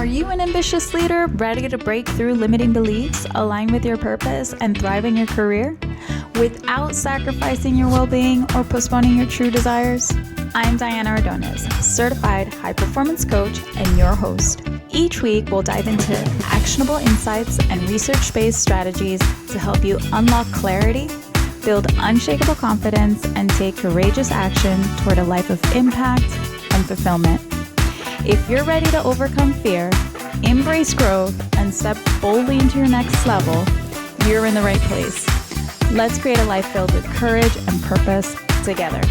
Are you an ambitious leader ready to break through limiting beliefs, align with your purpose, and thrive in your career without sacrificing your well-being or postponing your true desires? I'm Diana Ordonez, certified high-performance coach and your host. Each week, we'll dive into actionable insights and research-based strategies to help you unlock clarity, build unshakable confidence, and take courageous action toward a life of impact and fulfillment. If you're ready to overcome fear, embrace growth, and step boldly into your next level, you're in the right place. Let's create a life filled with courage and purpose together.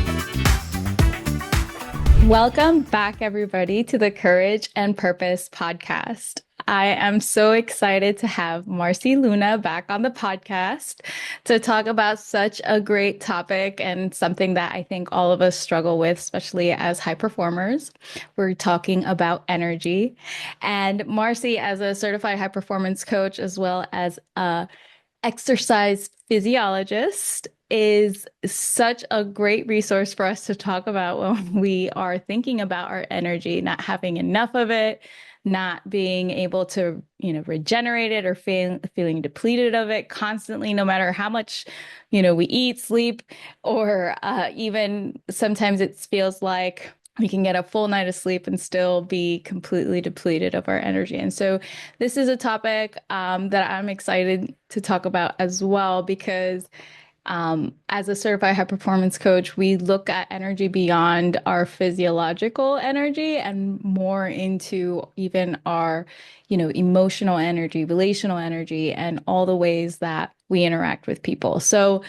Welcome back, everybody, to the Courage and Purpose podcast. I am so excited to have Marcy Luna back on the podcast to talk about such a great topic and something that I think all of us struggle with, especially as high performers. We're talking about energy. And Marcy, as a certified high performance coach, as well as a exercise physiologist, is such a great resource for us to talk about when we are thinking about our energy, not having enough of it, not being able to, regenerate it or feeling depleted of it constantly, no matter how much, we eat, sleep, or even sometimes it feels like we can get a full night of sleep and still be completely depleted of our energy. And so this is a topic that I'm excited to talk about as well, because as a certified high performance coach, we look at energy beyond our physiological energy and more into even our, emotional energy, relational energy, and all the ways that we interact with people. So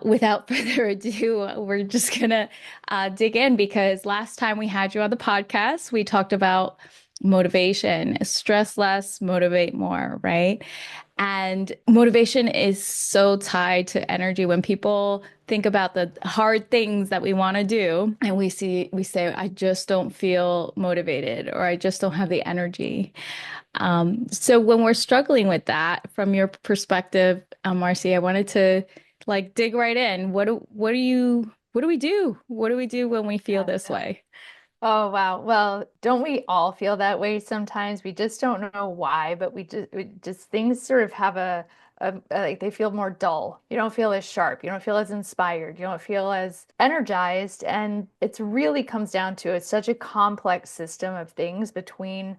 without further ado, we're just gonna dig in, because last time we had you on the podcast, we talked about motivation, stress less, motivate more, right? And motivation is so tied to energy. When people think about the hard things that we want to do, and we say, I just don't feel motivated, or I just don't have the energy. So when we're struggling with that, from your perspective, Marcy, I wanted to dig right in. What do we do? What do we do when we feel this way? Oh, wow. Well, don't we all feel that way sometimes? We just don't know why, but we just things sort of have like they feel more dull. You don't feel as sharp. You don't feel as inspired. You don't feel as energized. And it's really comes down to it's such a complex system of things between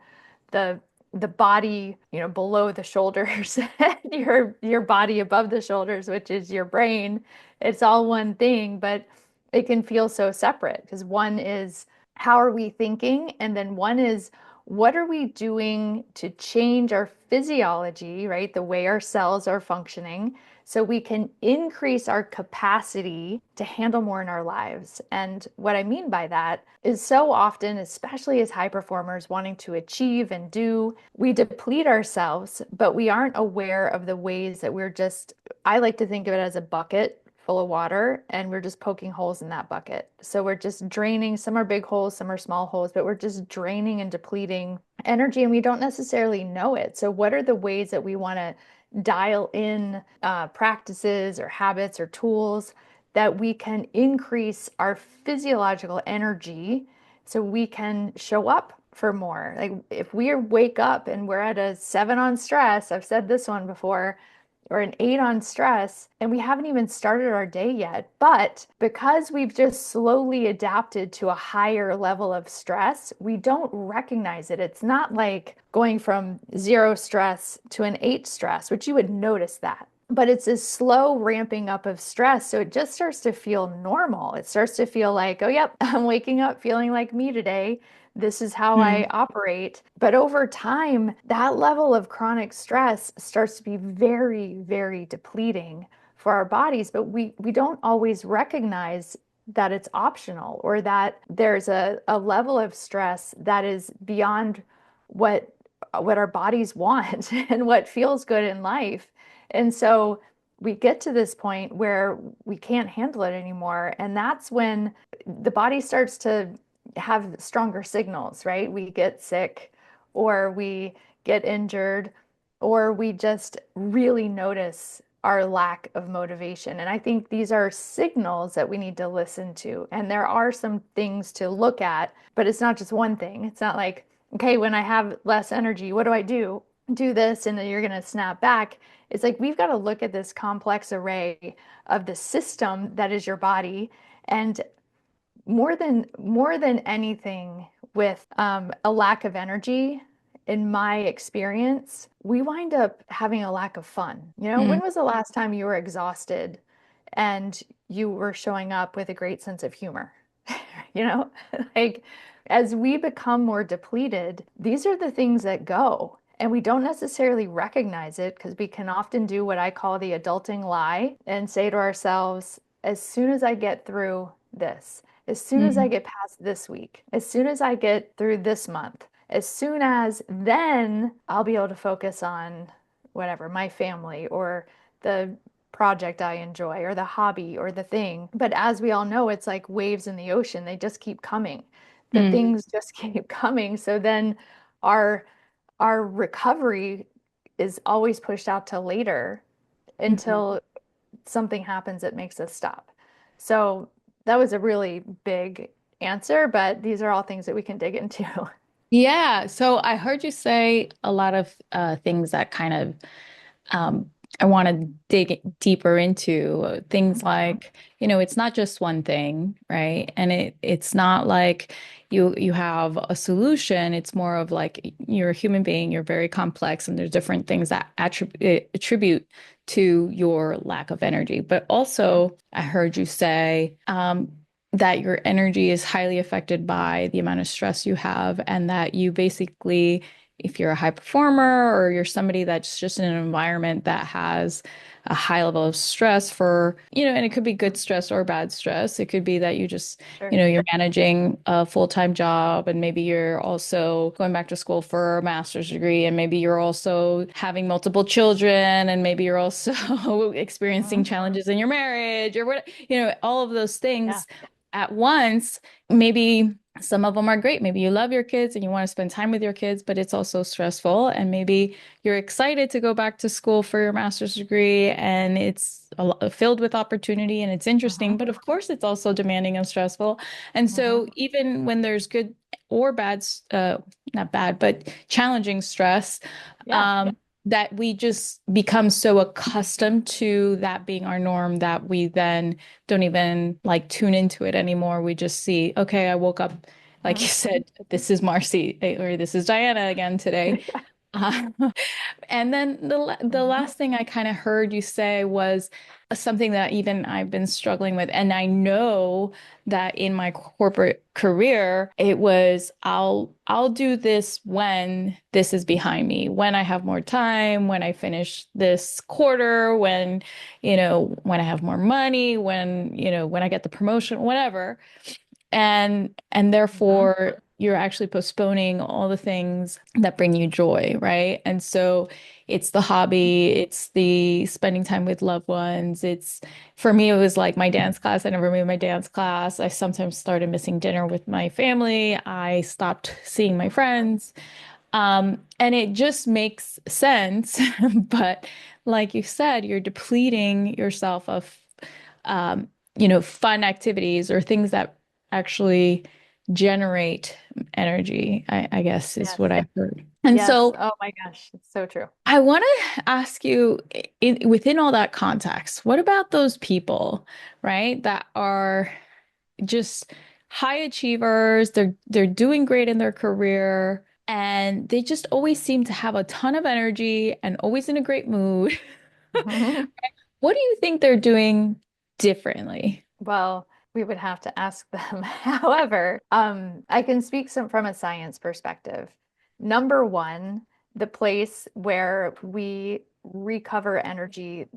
the the body, below the shoulders, and your body above the shoulders, which is your brain. It's all one thing, but it can feel so separate because one is how are we thinking? And then one is what are we doing to change our physiology, right? The way our cells are functioning, so we can increase our capacity to handle more in our lives. And what I mean by that is so often, especially as high performers wanting to achieve and do, we deplete ourselves, but we aren't aware of the ways that I like to think of it as a bucket full of water, and we're just poking holes in that bucket. So we're just draining. Some are big holes, some are small holes, but we're just draining and depleting energy, and we don't necessarily know it. So what are the ways that we want to dial in practices or habits or tools that we can increase our physiological energy so we can show up for more? Like if we wake up and we're at a 7 on stress, I've said this one before, or an 8 on stress, and we haven't even started our day yet. But because we've just slowly adapted to a higher level of stress, we don't recognize it. It's not like going from 0 stress to an 8 stress, which you would notice that. But it's a slow ramping up of stress. So it just starts to feel normal. It starts to feel like, oh, yep, I'm waking up feeling like me today. This is how I operate. But over time, that level of chronic stress starts to be very, very depleting for our bodies. But we don't always recognize that it's optional, or that there's a level of stress that is beyond what our bodies want and what feels good in life. And so we get to this point where we can't handle it anymore. And that's when the body starts to have stronger signals, right? We get sick, or we get injured, or we just really notice our lack of motivation. And I think these are signals that we need to listen to. And there are some things to look at, but it's not just one thing. It's not like, okay, when I have less energy, what do I do? Do this, and then you're going to snap back. It's like we've got to look at this complex array of the system that is your body. And more than anything with a lack of energy, in my experience, we wind up having a lack of fun. When Mm, was the last time you were exhausted and you were showing up with a great sense of humor? You know, like as we become more depleted, these are the things that go. And we don't necessarily recognize it because we can often do what I call the adulting lie and say to ourselves, as soon as I get through this, as soon as I mm, get past this week, as soon as I get through this month, as soon as then I'll be able to focus on whatever, my family or the project I enjoy or the hobby or the thing. But as we all know, it's like waves in the ocean. They just keep coming. The mm, things just keep coming. So then our our recovery is always pushed out to later mhm. until something happens that makes us stop. So that was a really big answer, but these are all things that we can dig into. Yeah, so I heard you say a lot of things that kind of um, I want to dig deeper into things Mhm. like, it's not just one thing, right? And it's not like you have a solution. It's more of like you're a human being, you're very complex, and there's different things that attribute to your lack of energy. But also, I heard you say that your energy is highly affected by the amount of stress you have, and that you basically if you're a high performer or you're somebody that's just in an environment that has a high level of stress for, and it could be good stress or bad stress. It could be that you just, Sure. you're managing a full-time job and maybe you're also going back to school for a master's degree and maybe you're also having multiple children and maybe you're also experiencing Mhm. challenges in your marriage or what, all of those Yeah. things at once. Maybe some of them are great. Maybe you love your kids and you want to spend time with your kids, but it's also stressful. And maybe you're excited to go back to school for your master's degree and it's filled with opportunity and it's interesting. Mhm. But of course, it's also demanding and stressful. And Mhm. so even when there's good or bad, not bad, but challenging stress, Yeah. um, that we just become so accustomed to that being our norm that we then don't even like tune into it anymore. We just see, okay, I woke up, like you Mhm. said, this is Marcy or this is Diana again today. Uh, and then the Mhm. last thing I kind of heard you say was something that even I've been struggling with. And I know that in my corporate career, it was I'll do this when this is behind me, when I have more time, when I finish this quarter, when I have more money, when I get the promotion, whatever and Mhm. therefore you're actually postponing all the things that bring you joy, right? And so it's the hobby, it's the spending time with loved ones. It's for me, it was like my dance class. I never made my dance class. I sometimes started missing dinner with my family. I stopped seeing my friends. And it just makes sense. But like you said, you're depleting yourself of fun activities or things that actually generate energy, I guess is Yes. what I've heard. And Yes. so Oh my gosh, it's so true. I want to ask you within all that context, what about those people, right, that are just high achievers, they're doing great in their career, and they just always seem to have a ton of energy and always in a great mood. What do you think they're doing differently? Well, we would have to ask them. However, I can speak from a science perspective. Number one, the place where we recover energy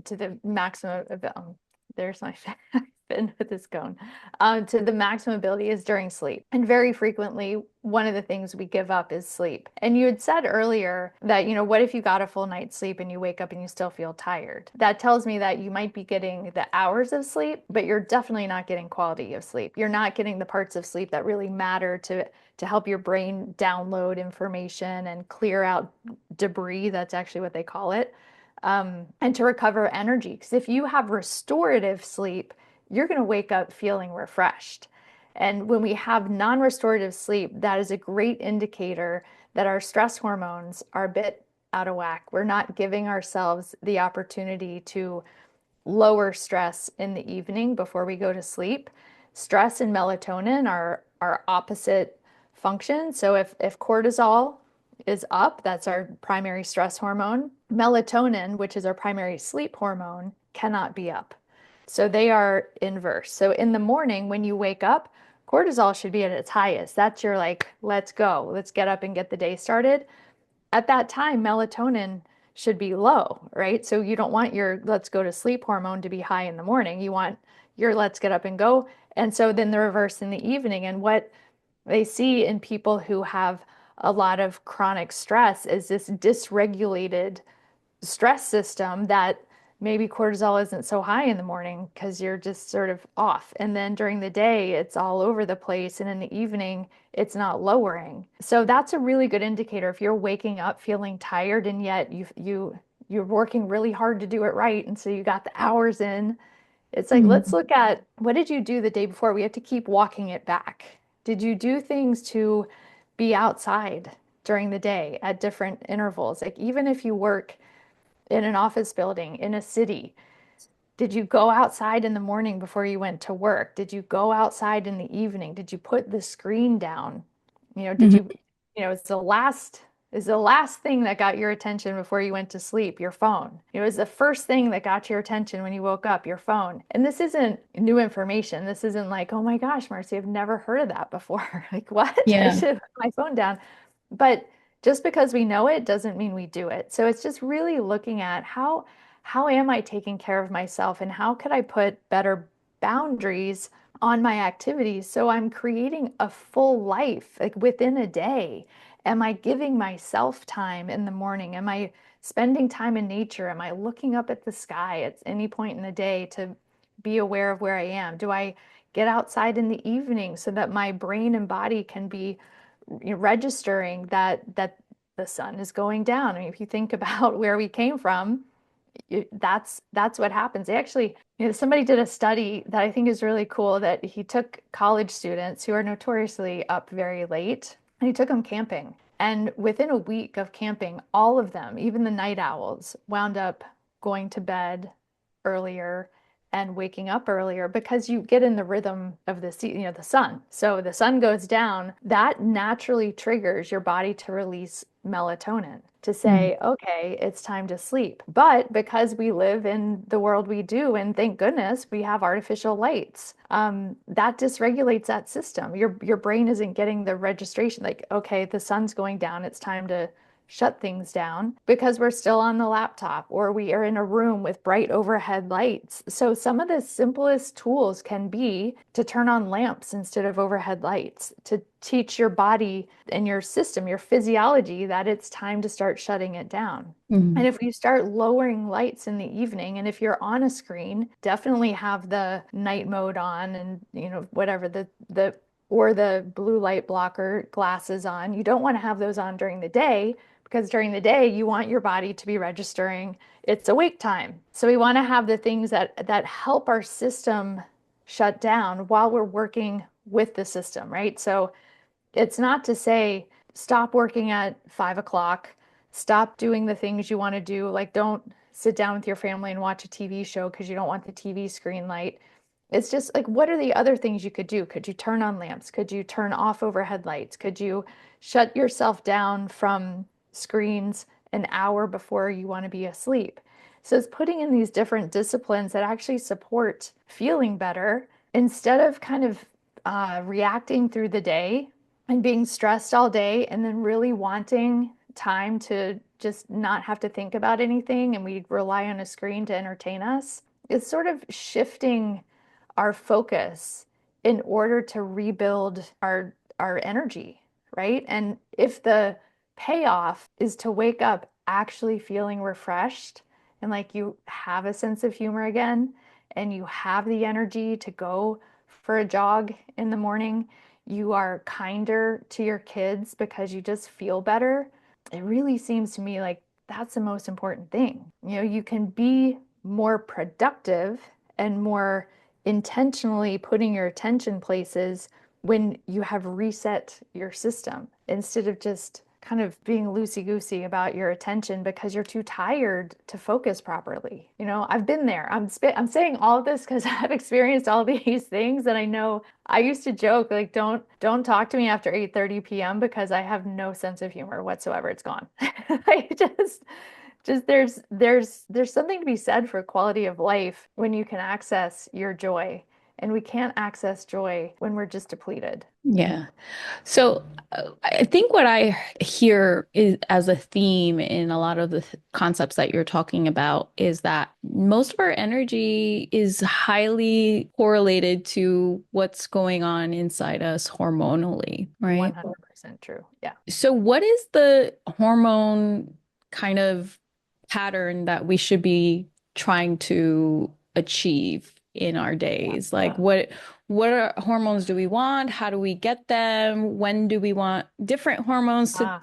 to the maximum of, there's my spin with this cone, to the maximum ability is during sleep. And very frequently, one of the things we give up is sleep. And you had said earlier that, what if you got a full night's sleep and you wake up and you still feel tired? That tells me that you might be getting the hours of sleep, but you're definitely not getting quality of sleep. You're not getting the parts of sleep that really matter to help your brain download information and clear out debris. That's actually what they call it. And to recover energy. Because if you have restorative sleep, you're going to wake up feeling refreshed. And when we have non-restorative sleep, that is a great indicator that our stress hormones are a bit out of whack. We're not giving ourselves the opportunity to lower stress in the evening before we go to sleep. Stress and melatonin are opposite functions. So if cortisol is up, that's our primary stress hormone. Melatonin, which is our primary sleep hormone, cannot be up. So they are inverse. So in the morning when you wake up, cortisol should be at its highest. That's your like, let's go, let's get up and get the day started. At that time, melatonin should be low, right? So you don't want your let's go to sleep hormone to be high in the morning. You want your let's get up and go. And so then the reverse in the evening. And what they see in people who have a lot of chronic stress is this dysregulated stress system that maybe cortisol isn't so high in the morning because you're just sort of off. And then during the day, it's all over the place. And in the evening, it's not lowering. So that's a really good indicator. If you're waking up feeling tired and yet you're working really hard to do it right. And so you got the hours in. It's like, let's Mhm. look at what did you do the day before? We have to keep walking it back. Did you do things to be outside during the day at different intervals? Like even if you work in an office building in a city, did you go outside in the morning before you went to work? Did you go outside in the evening? Did you put the screen down? Did Mhm. it's the last thing that got your attention before you went to sleep, your phone. It's the first thing that got your attention when you woke up, your phone. And this isn't new information. This isn't like, oh my gosh, Marcy, I've never heard of that before. Like, what? I Yeah. should have put my phone down. But just because we know it doesn't mean we do it. So it's just really looking at how am I taking care of myself and how could I put better boundaries on my activities so I'm creating a full life like within a day. Am I giving myself time in the morning? Am I spending time in nature? Am I looking up at the sky at any point in the day to be aware of where I am? Do I get outside in the evening so that my brain and body can be registering that the sun is going down? I mean, if you think about where we came from, that's what happens. They actually, somebody did a study that I think is really cool that he took college students who are notoriously up very late and he took them camping. And within a week of camping, all of them, even the night owls, wound up going to bed earlier and waking up earlier because you get in the rhythm of the sun. So the sun goes down, that naturally triggers your body to release melatonin to Mhm. say, okay, it's time to sleep. But because we live in the world we do, and thank goodness we have artificial lights, that dysregulates that system. Your brain isn't getting the registration, like, okay, the sun's going down, it's time to shut things down because we're still on the laptop or we are in a room with bright overhead lights. So some of the simplest tools can be to turn on lamps instead of overhead lights, to teach your body and your system, your physiology, that it's time to start shutting it down. And Mhm. if you start lowering lights in the evening, and if you're on a screen, definitely have the night mode on and whatever the or the blue light blocker glasses on. You don't want to have those on during the day because during the day you want your body to be registering it's awake time. So we want to have the things that help our system shut down while we're working with the system, right? So it's not to say stop working at 5 o'clock, stop doing the things you want to do. Like, don't sit down with your family and watch a TV show because you don't want the TV screen light. It's just like, what are the other things you could do? Could you turn on lamps? Could you turn off overhead lights? Could you shut yourself down from screens an hour before you want to be asleep? So it's putting in these different disciplines that actually support feeling better instead of kind of reacting through the day and being stressed all day and then really wanting time to just not have to think about anything and we rely on a screen to entertain us. It's sort of shifting our focus in order to rebuild our energy, right? And if the payoff is to wake up actually feeling refreshed and like you have a sense of humor again and you have the energy to go for a jog in the morning, you are kinder to your kids because you just feel better. It really seems to me like that's the most important thing. You can be more productive and more intentionally putting your attention places when you have reset your system instead of just kind of being loosey-goosey about your attention because you're too tired to focus properly. I've been there. I'm saying all of this because I've experienced all these things, and I know I used to joke like don't talk to me after 8:30 p.m. because I have no sense of humor whatsoever. It's gone. I just there's something to be said for quality of life when you can access your joy. And we can't access joy when we're just depleted. Yeah. So I think what I hear is as a theme in a lot of the concepts that you're talking about is that most of our energy is highly correlated to what's going on inside us hormonally, right? 100% true. Yeah. So what is the hormone kind of pattern that we should be trying to achieve in our days? Like hormones do we want? How do we get them? When do we want different hormones to Ah,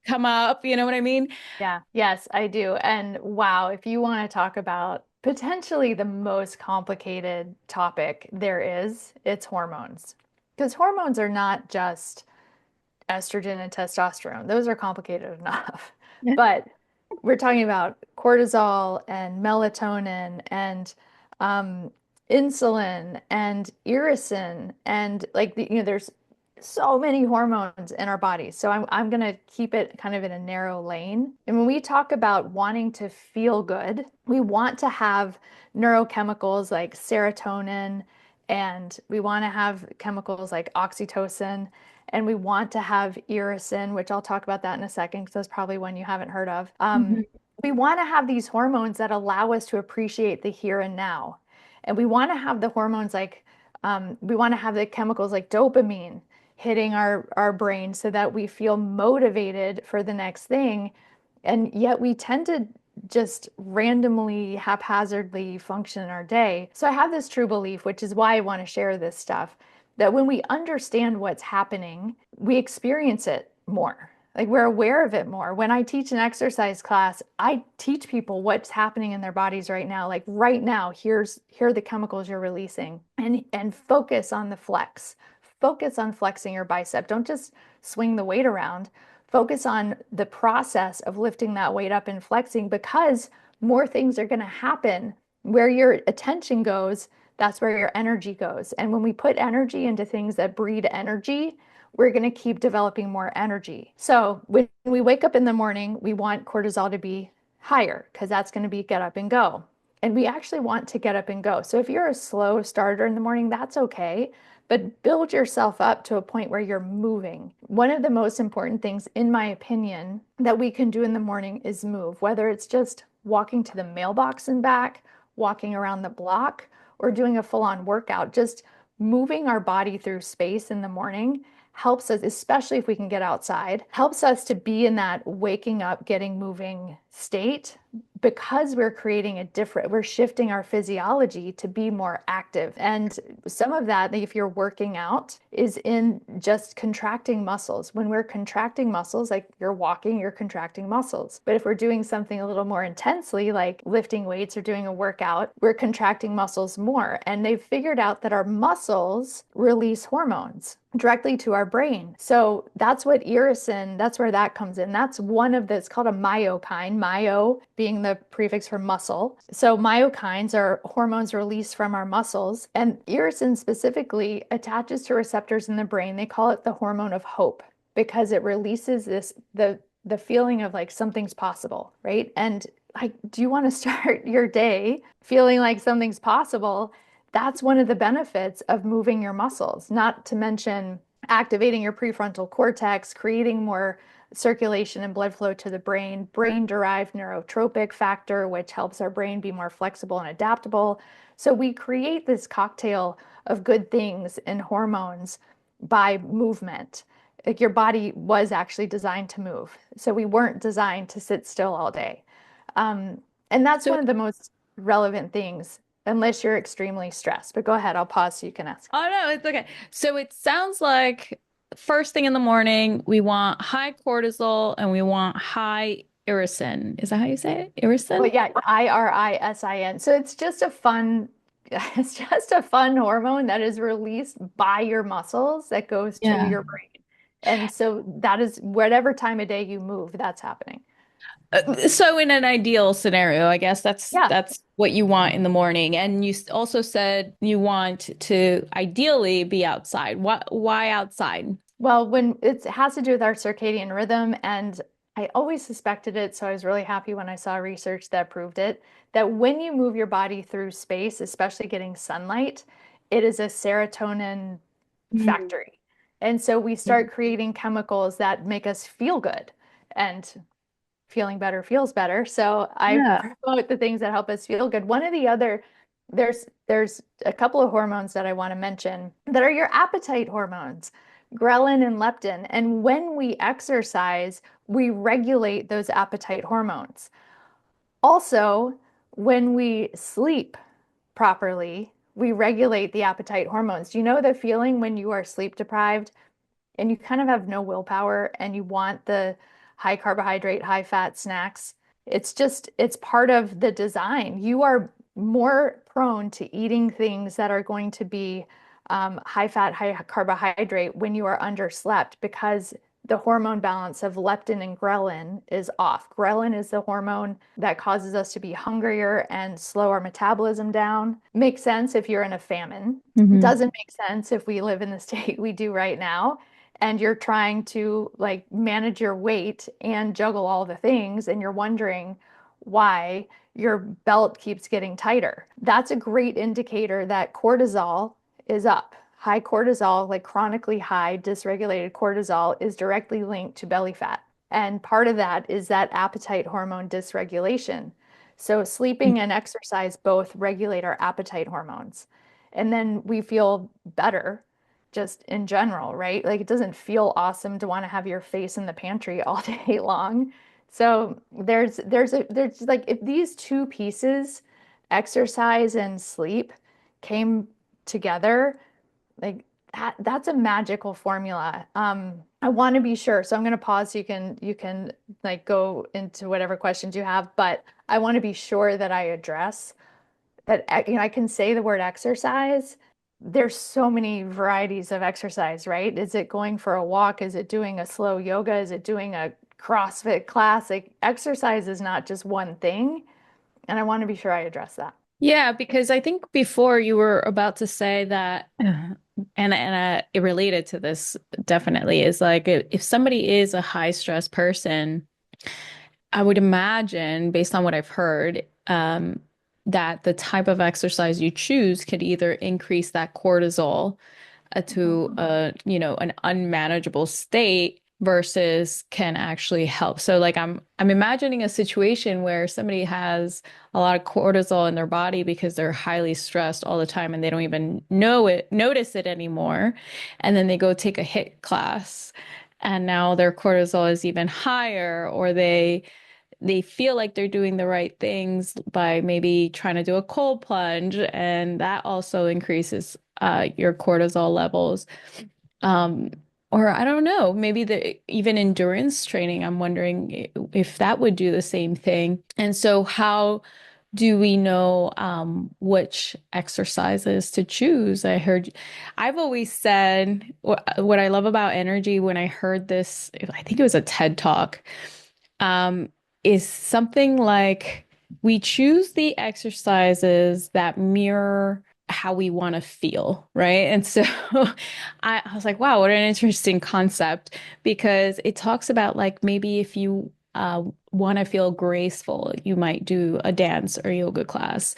come up? You know what I mean? yeah. Yes, I do. And wow, if you want to talk about potentially the most complicated topic there is, it's hormones. Because hormones are not just estrogen and testosterone. Those are complicated enough. Yeah. But we're talking about cortisol and melatonin and um, insulin and irisin and like there's so many hormones in our bodies. So I'm gonna keep it kind of in a narrow lane. And when we talk about wanting to feel good, we want to have neurochemicals like serotonin, and we want to have chemicals like oxytocin, and we want to have irisin, which I'll talk about that in a second because that's probably one you haven't heard of. Mhm. We want to have these hormones that allow us to appreciate the here and now. And we want to have the hormones like, we want to have the chemicals like dopamine hitting our brain so that we feel motivated for the next thing. And yet we tend to just randomly, haphazardly function in our day. So I have this true belief, which is why I want to share this stuff, that when we understand what's happening, we experience it more. Like we're aware of it more. When I teach an exercise class, I teach people what's happening in their bodies right now. Like right now, here are the chemicals you're releasing, and focus on the flex. Focus on flexing your bicep. Don't just swing the weight around. Focus on the process of lifting that weight up and flexing because more things are going to happen. Where your attention goes, that's where your energy goes. And when we put energy into things that breed energy, we're going to keep developing more energy. So when we wake up in the morning, we want cortisol to be higher because that's going to be get up and go. And we actually want to get up and go. So if you're a slow starter in the morning, that's okay. But build yourself up to a point where you're moving. One of the most important things, in my opinion, that we can do in the morning is move, whether it's just walking to the mailbox and back, walking around the block, or doing a full-on workout. Just moving our body through space in the morning helps us, especially if we can get outside, helps us to be in that waking up, getting moving state because we're shifting our physiology to be more active. And some of that, if you're working out, is in just contracting muscles. When we're contracting muscles, like you're walking, you're contracting muscles. But if we're doing something a little more intensely, like lifting weights or doing a workout, we're contracting muscles more. And they've figured out that our muscles release hormones directly to our brain. So that's what irisin, that's where that comes in. That's one of the, it's called a myokine, myo being the prefix for muscle. So myokines are hormones released from our muscles, and irisin specifically attaches to receptors in the brain. They call it the hormone of hope because it releases the feeling of like something's possible, right? And like, do you want to start your day feeling like something's possible? That's one of the benefits of moving your muscles, not to mention activating your prefrontal cortex, creating more circulation and blood flow to the brain, brain-derived neurotropic factor, which helps our brain be more flexible and adaptable. So we create this cocktail of good things and hormones by movement. Like your body was actually designed to move. So we weren't designed to sit still all day. And that's So one of the most relevant things unless you're extremely stressed. But go ahead, I'll pause so you can ask. oh no, it's okay. So it sounds like first thing in the morning, we want high cortisol and we want high irisin. Is that how you say it? Well, Irisin? yeah, irisin. So it's just a fun, it's just a fun hormone that is released by your muscles that goes to Yeah. your brain. And so that is whatever time of day you move, that's happening. So in an ideal scenario, I guess Yeah. that's what you want in the morning. And you also said you want to ideally be outside. Why outside? Well, when it has to do with our circadian rhythm, and I always suspected it, so I was really happy when I saw research that proved it, that when you move your body through space, especially getting sunlight, it is a serotonin Mm. factory. And so we start creating chemicals that make us feel good. And feeling better feels better. So I Yeah. promote the things that help us feel good. One of the other, there's a couple of hormones that I want to mention that are your appetite hormones, ghrelin and leptin. And when we exercise, we regulate those appetite hormones. Also, when we sleep properly, we regulate the appetite hormones. Do you know the feeling when you are sleep deprived and you kind of have no willpower and you want the high carbohydrate, high fat snacks? It's part of the design. You are more prone to eating things that are going to be high fat, high carbohydrate when you are underslept because the hormone balance of leptin and ghrelin is off. Ghrelin is the hormone that causes us to be hungrier and slow our metabolism down. Makes sense if you're in a famine. Hmm. Doesn't make sense if we live in the state we do right now and you're trying to like manage your weight and juggle all the things and you're wondering why your belt keeps getting tighter. That's a great indicator that cortisol is up. High cortisol, like chronically high dysregulated cortisol, is directly linked to belly fat. And part of that is that appetite hormone dysregulation. So sleeping and exercise both regulate our appetite hormones. And then we feel better just in general, right? Like it doesn't feel awesome to want to have your face in the pantry all day long. So there's like if these two pieces, exercise and sleep, came together, like that's a magical formula. I want to be sure, so I'm going to pause so you can like go into whatever questions you have, but I want to be sure that I address that I can say the word exercise. There's so many varieties of exercise, right? Is it going for a walk? Is it doing a slow yoga? Is it doing a CrossFit class? Like exercise is not just one thing, and I want to be sure I address that. Yeah, because I think before you were about to say that, and it related to this definitely is like if somebody is a high stress person, I would imagine, based on what I've heard, that the type of exercise you choose could either increase that cortisol to an unmanageable state versus can actually help. So like I'm imagining a situation where somebody has a lot of cortisol in their body because they're highly stressed all the time and they don't even notice it anymore. And then they go take a HIIT class and now their cortisol is even higher, or they feel like they're doing the right things by maybe trying to do a cold plunge, and that also increases your cortisol levels. Um, or I don't know, maybe the even endurance training, I'm wondering if that would do the same thing. And so how do we know which exercises to choose? I've always said what I love about energy when I heard this, I think it was a TED talk, um, is something like we choose the exercises that mirror how we want to feel, right? And so I was like, wow, what an interesting concept, because it talks about like maybe if you want to feel graceful, you might do a dance or yoga class.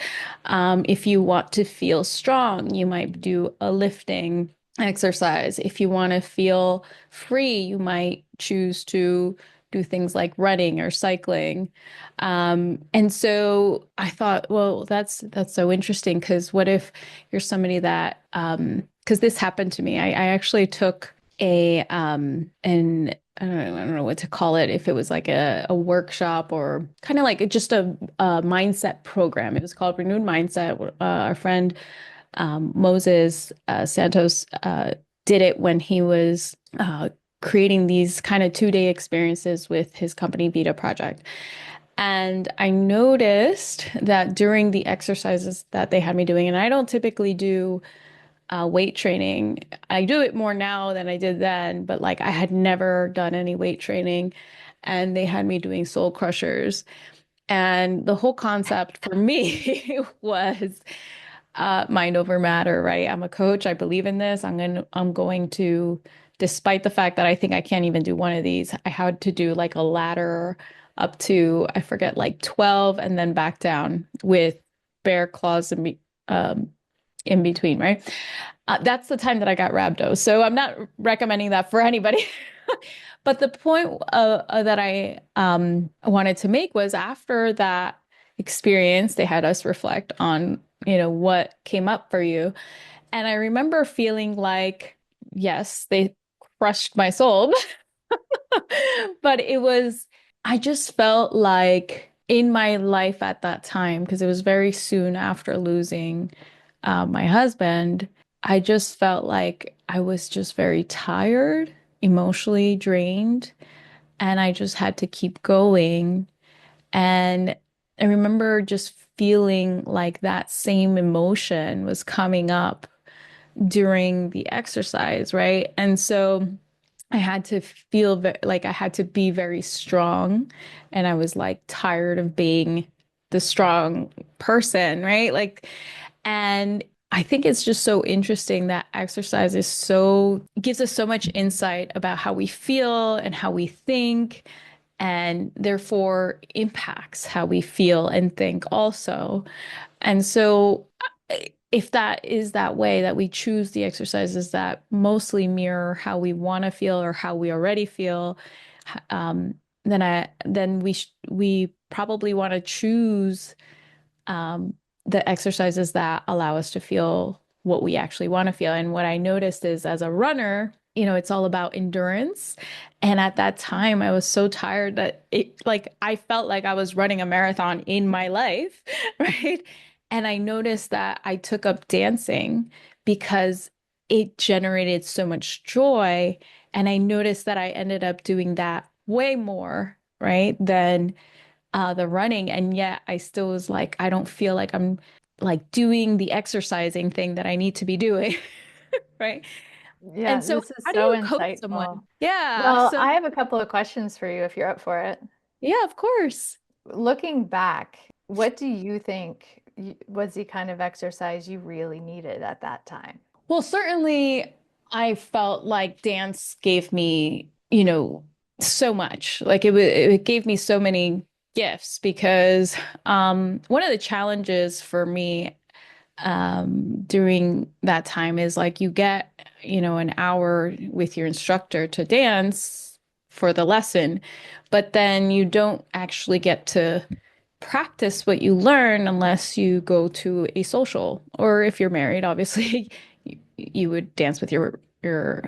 If you want to feel strong, you might do a lifting exercise. If you want to feel free, you might choose to do things like running or cycling. And so I thought, well, that's so interesting because what if you're somebody that because this happened to me. I actually took an I don't know what to call it, if it was like a workshop or kind of like just a mindset program. It was called Renewed Mindset. Our friend Moses Santos did it when he was creating these kind of 2-day experiences with his company Vita Project. And I noticed that during the exercises that they had me doing, and I don't typically do weight training. I do it more now than I did then, but like I had never done any weight training, and they had me doing soul crushers. And the whole concept for me was mind over matter, right? I'm a coach. I believe in this. I'm going to, despite the fact that I think I can't even do one of these, I had to do like a ladder up to, I forget, like 12 and then back down with bear claws in between, right? That's the time that I got rhabdo. So I'm not recommending that for anybody. But the point that I wanted to make was after that experience, they had us reflect on, what came up for you. And I remember feeling like, yes, they crushed my soul, but I just felt like in my life at that time, because it was very soon after losing my husband, I just felt like I was just very tired, emotionally drained, and I just had to keep going. And I remember just feeling like that same emotion was coming up during the exercise, right? And so I had to feel like I had to be very strong. And I was like tired of being the strong person, right? Like, and I think it's just so interesting that exercise gives us so much insight about how we feel and how we think, and therefore impacts how we feel and think also. And so, if that is that way that we choose the exercises that mostly mirror how we want to feel or how we already feel, then we probably want to choose um, the exercises that allow us to feel what we actually want to feel. And what I noticed is as a runner, it's all about endurance. And at that time, I was so tired that I felt like I was running a marathon in my life, right? And I noticed that I took up dancing because it generated so much joy. And I noticed that I ended up doing that way more, right, than the running. And yet I still was like, I don't feel like I'm like doing the exercising thing that I need to be doing. Right. Yeah, And so this is how do so you coach insightful. someone? Yeah. Well, So I have a couple of questions for you if you're up for it. yeah, of course. Looking back, what do you think was the kind of exercise you really needed at that time? Well, certainly I felt like dance gave me, so much. Like it gave me so many gifts because one of the challenges for me during that time is like you get, an hour with your instructor to dance for the lesson, but then you don't actually get to practice what you learn unless you go to a social, or if you're married, obviously you would dance with your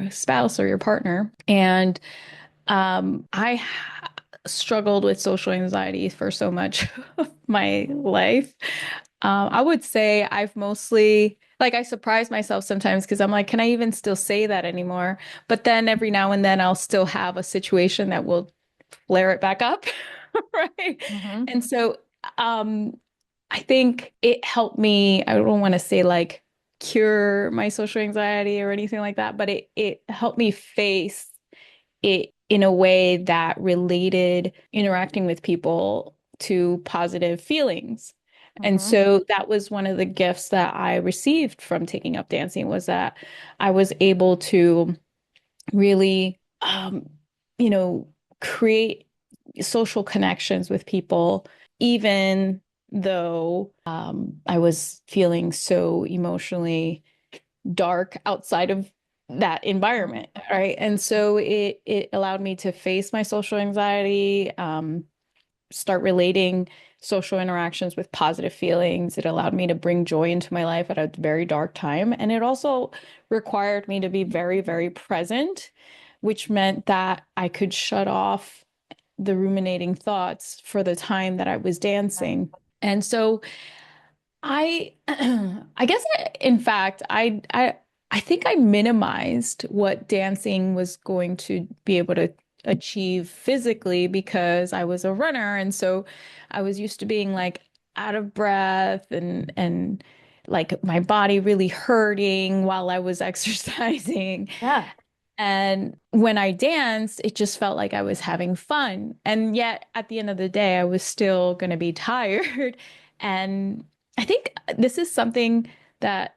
spouse or your partner. And I struggled with social anxiety for so much of my life. I would say I've mostly, like, I surprise myself sometimes because I'm like, can I even still say that anymore? But then every now and then I'll still have a situation that will flare it back up. Right. Hmm. And so, um, I think it helped me. I don't want to say like cure my social anxiety or anything like that, but it helped me face it in a way that related interacting with people to positive feelings. And Hmm. so that was one of the gifts that I received from taking up dancing was that I was able to really, you know, create social connections with people, even though I was feeling so emotionally dark outside of that environment, right? And so it allowed me to face my social anxiety, start relating social interactions with positive feelings. It allowed me to bring joy into my life at a very dark time. And it also required me to be very, very present, which meant that I could shut off the ruminating thoughts for the time that I was dancing. And so I guess in fact, I think I minimized what dancing was going to be able to achieve physically because I was a runner. And so I was used to being like out of breath and like my body really hurting while I was exercising. Yeah. And when I danced, it just felt like I was having fun. And yet at the end of the day, I was still going to be tired. And I think this is something that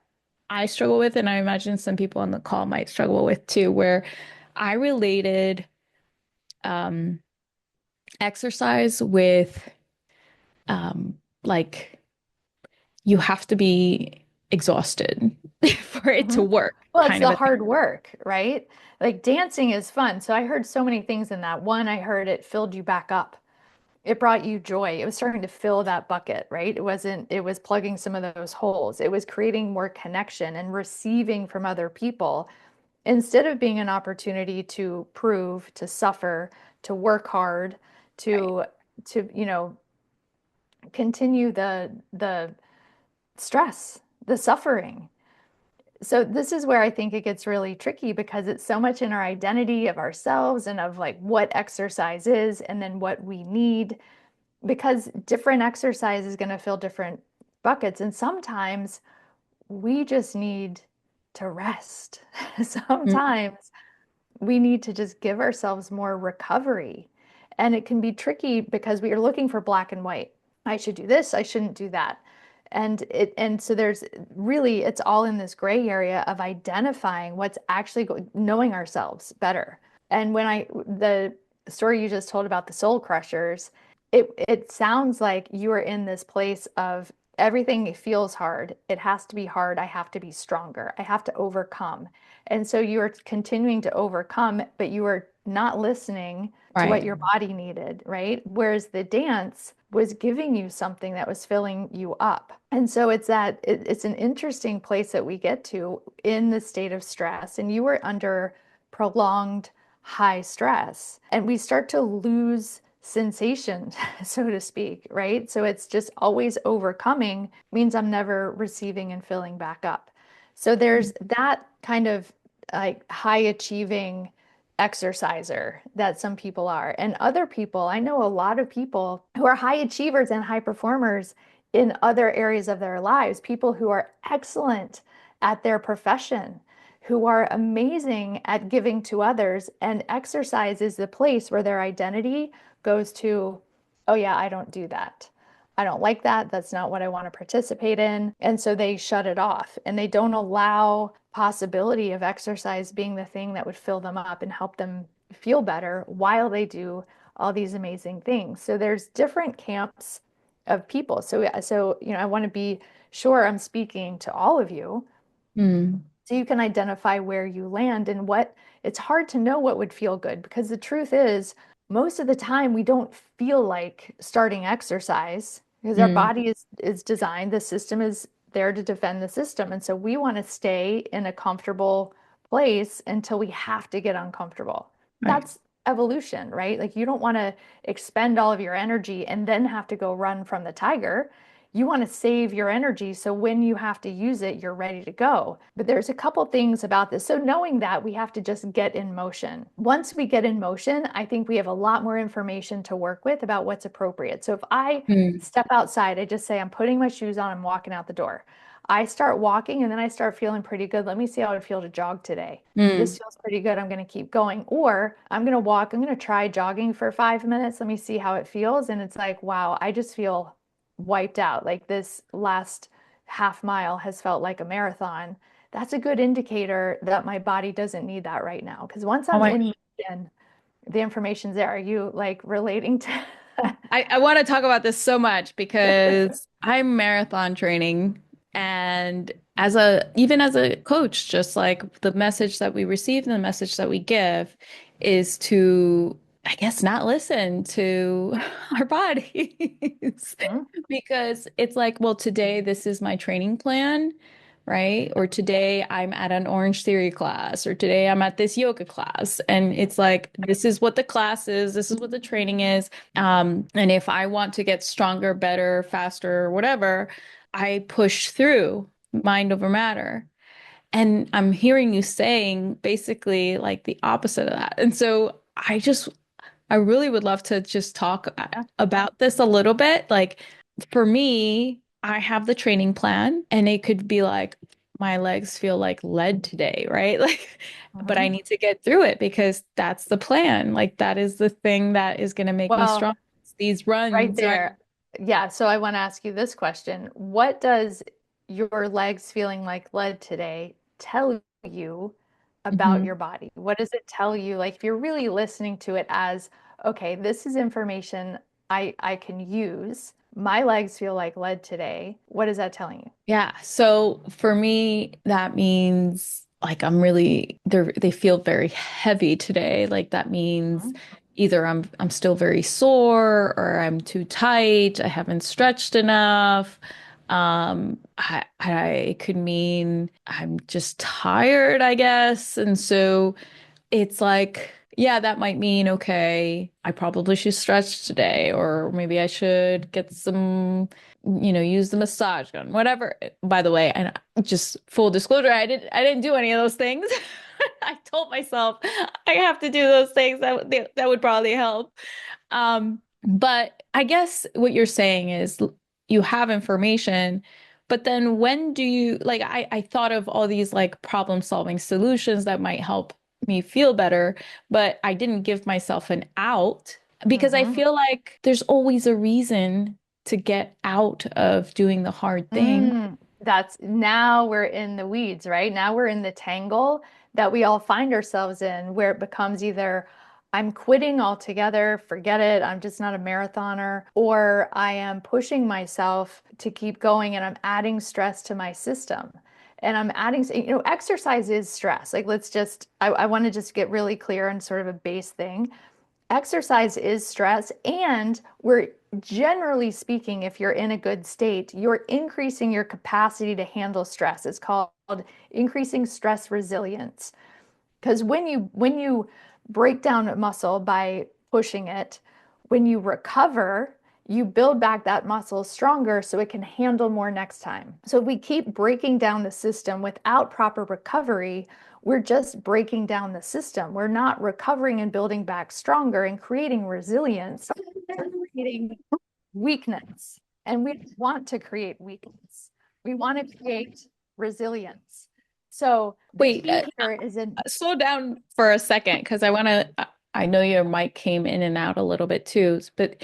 I struggle with, and I imagine some people on the call might struggle with too, where I related um, exercise with um, like you have to be exhausted for it to Mhm. work, Well, it's kind of the a thing. hard work, right? Like dancing is fun. So I heard so many things in that. One, I heard it filled you back up. It brought you joy. It was starting to fill that bucket, right? It was plugging some of those holes. It was creating more connection and receiving from other people instead of being an opportunity to prove, to suffer, to work hard, Right. to continue the stress, the suffering. So this is where I think it gets really tricky because it's so much in our identity of ourselves and of like what exercise is and then what we need because different exercise is going to fill different buckets and sometimes we just need to rest. Mm, Sometimes we need to just give ourselves more recovery. And it can be tricky because we are looking for black and white. I should do this, I shouldn't do that. And so there's really it's all in this gray area of identifying what's actually knowing ourselves better. And when I the story you just told about the soul crushers, it sounds like you are in this place of everything feels hard. It has to be hard. I have to be stronger. I have to overcome. And so you are continuing to overcome, but you are not listening to what right. your body needed, right? Whereas the dance was giving you something that was filling you up. And so it's an interesting place that we get to in the state of stress. And you were under prolonged high stress, and we start to lose sensation, so to speak, right? So it's just always overcoming means I'm never receiving and filling back up. So there's that kind of like high achieving exerciser that some people are. And other people, I know a lot of people who are high achievers and high performers in other areas of their lives, people who are excellent at their profession, who are amazing at giving to others. And exercise is the place where their identity goes to, oh, yeah, I don't do that. I don't like that. That's not what I want to participate in. And so they shut it off and they don't allow possibility of exercise being the thing that would fill them up and help them feel better while they do all these amazing things. So there's different camps of people. So I want to be sure I'm speaking to all of you Mm, so you can identify where you land and what it's hard to know what would feel good because the truth is, most of the time we don't feel like starting exercise because our mm, body is designed, the system is there to defend the system. And so we want to stay in a comfortable place until we have to get uncomfortable. right. That's evolution, right? Like you don't want to expend all of your energy and then have to go run from the tiger. You want to save your energy so when you have to use it, you're ready to go. But there's a couple things about this. So knowing that we have to just get in motion. Once we get in motion, I think we have a lot more information to work with about what's appropriate. So if I Mm, step outside, I just say, I'm putting my shoes on, I'm walking out the door. I start walking and then I start feeling pretty good. Let me see how it feel to jog today. This mm. feels pretty good. I'm going to keep going. Or I'm going to walk. I'm going to try jogging for 5 minutes. Let me see how it feels. And it's like, wow, I just feel wiped out. Like this last half mile has felt like a marathon. That's a good indicator that my body doesn't need that right now. Because once Oh I'm my. in motion, the information's there. Are you like relating to? I want to talk about this so much because I'm marathon training and even as a coach, just like the message that we receive and the message that we give is to, I guess, not listen to our bodies Mhm. because it's like, well, today this is my training plan, right? Or today I'm at an Orange Theory class, or today I'm at this yoga class. And it's like, this is what the class is, this is what the training is. And if I want to get stronger, better, faster, whatever, I push through mind over matter. And I'm hearing you saying basically like the opposite of that. And so I just I really would love to just talk Yeah. about this a little bit. Like for me, I have the training plan and it could be like my legs feel like lead today, right? Like, but I Mhm. need to get through it because that's the plan. Like that is the thing that is going to make me Well, strong. It's these right runs, right? there. Yeah, so I want to ask you this question. What does your legs feeling like lead today tell you about Mhm. your body? What does it tell you? Like if you're really listening to it as, okay, this is information I can use. My legs feel like lead today. What is that telling you? Yeah. So for me, that means like they feel very heavy today. Like that means Mhm. either I'm still very sore or I'm too tight, I haven't stretched enough. I could mean I'm just tired, I guess. And so it's like, yeah, that might mean, okay, I probably should stretch today, or maybe I should get some, use the massage gun, whatever. By the way, and just full disclosure, I didn't do any of those things. I told myself I have to do those things. That would probably help. But I guess what you're saying is you have information, but then when do you like I thought of all these like problem solving solutions that might help me feel better, but I didn't give myself an out because I Mhm. feel like there's always a reason to get out of doing the hard thing. That's now we're in the weeds, right? Now we're in the tangle that we all find ourselves in, where it becomes either I'm quitting altogether, forget it, I'm just not a marathoner, or I am pushing myself to keep going and I'm adding stress to my system. And I'm adding, exercise is stress. Like, I want to just get really clear on sort of a base thing. Exercise is stress, and we're generally speaking, if you're in a good state, you're increasing your capacity to handle stress. It's called increasing stress resilience. Because when you break down a muscle by pushing it, when you recover, you build back that muscle stronger so it can handle more next time. So if we keep breaking down the system without proper recovery, we're just breaking down the system. We're not recovering and building back stronger and creating resilience. We're creating weakness. And we want to create weakness. We want to create resilience. So the Wait, key here is in, slow down for a second because I know your mic came in and out a little bit too, but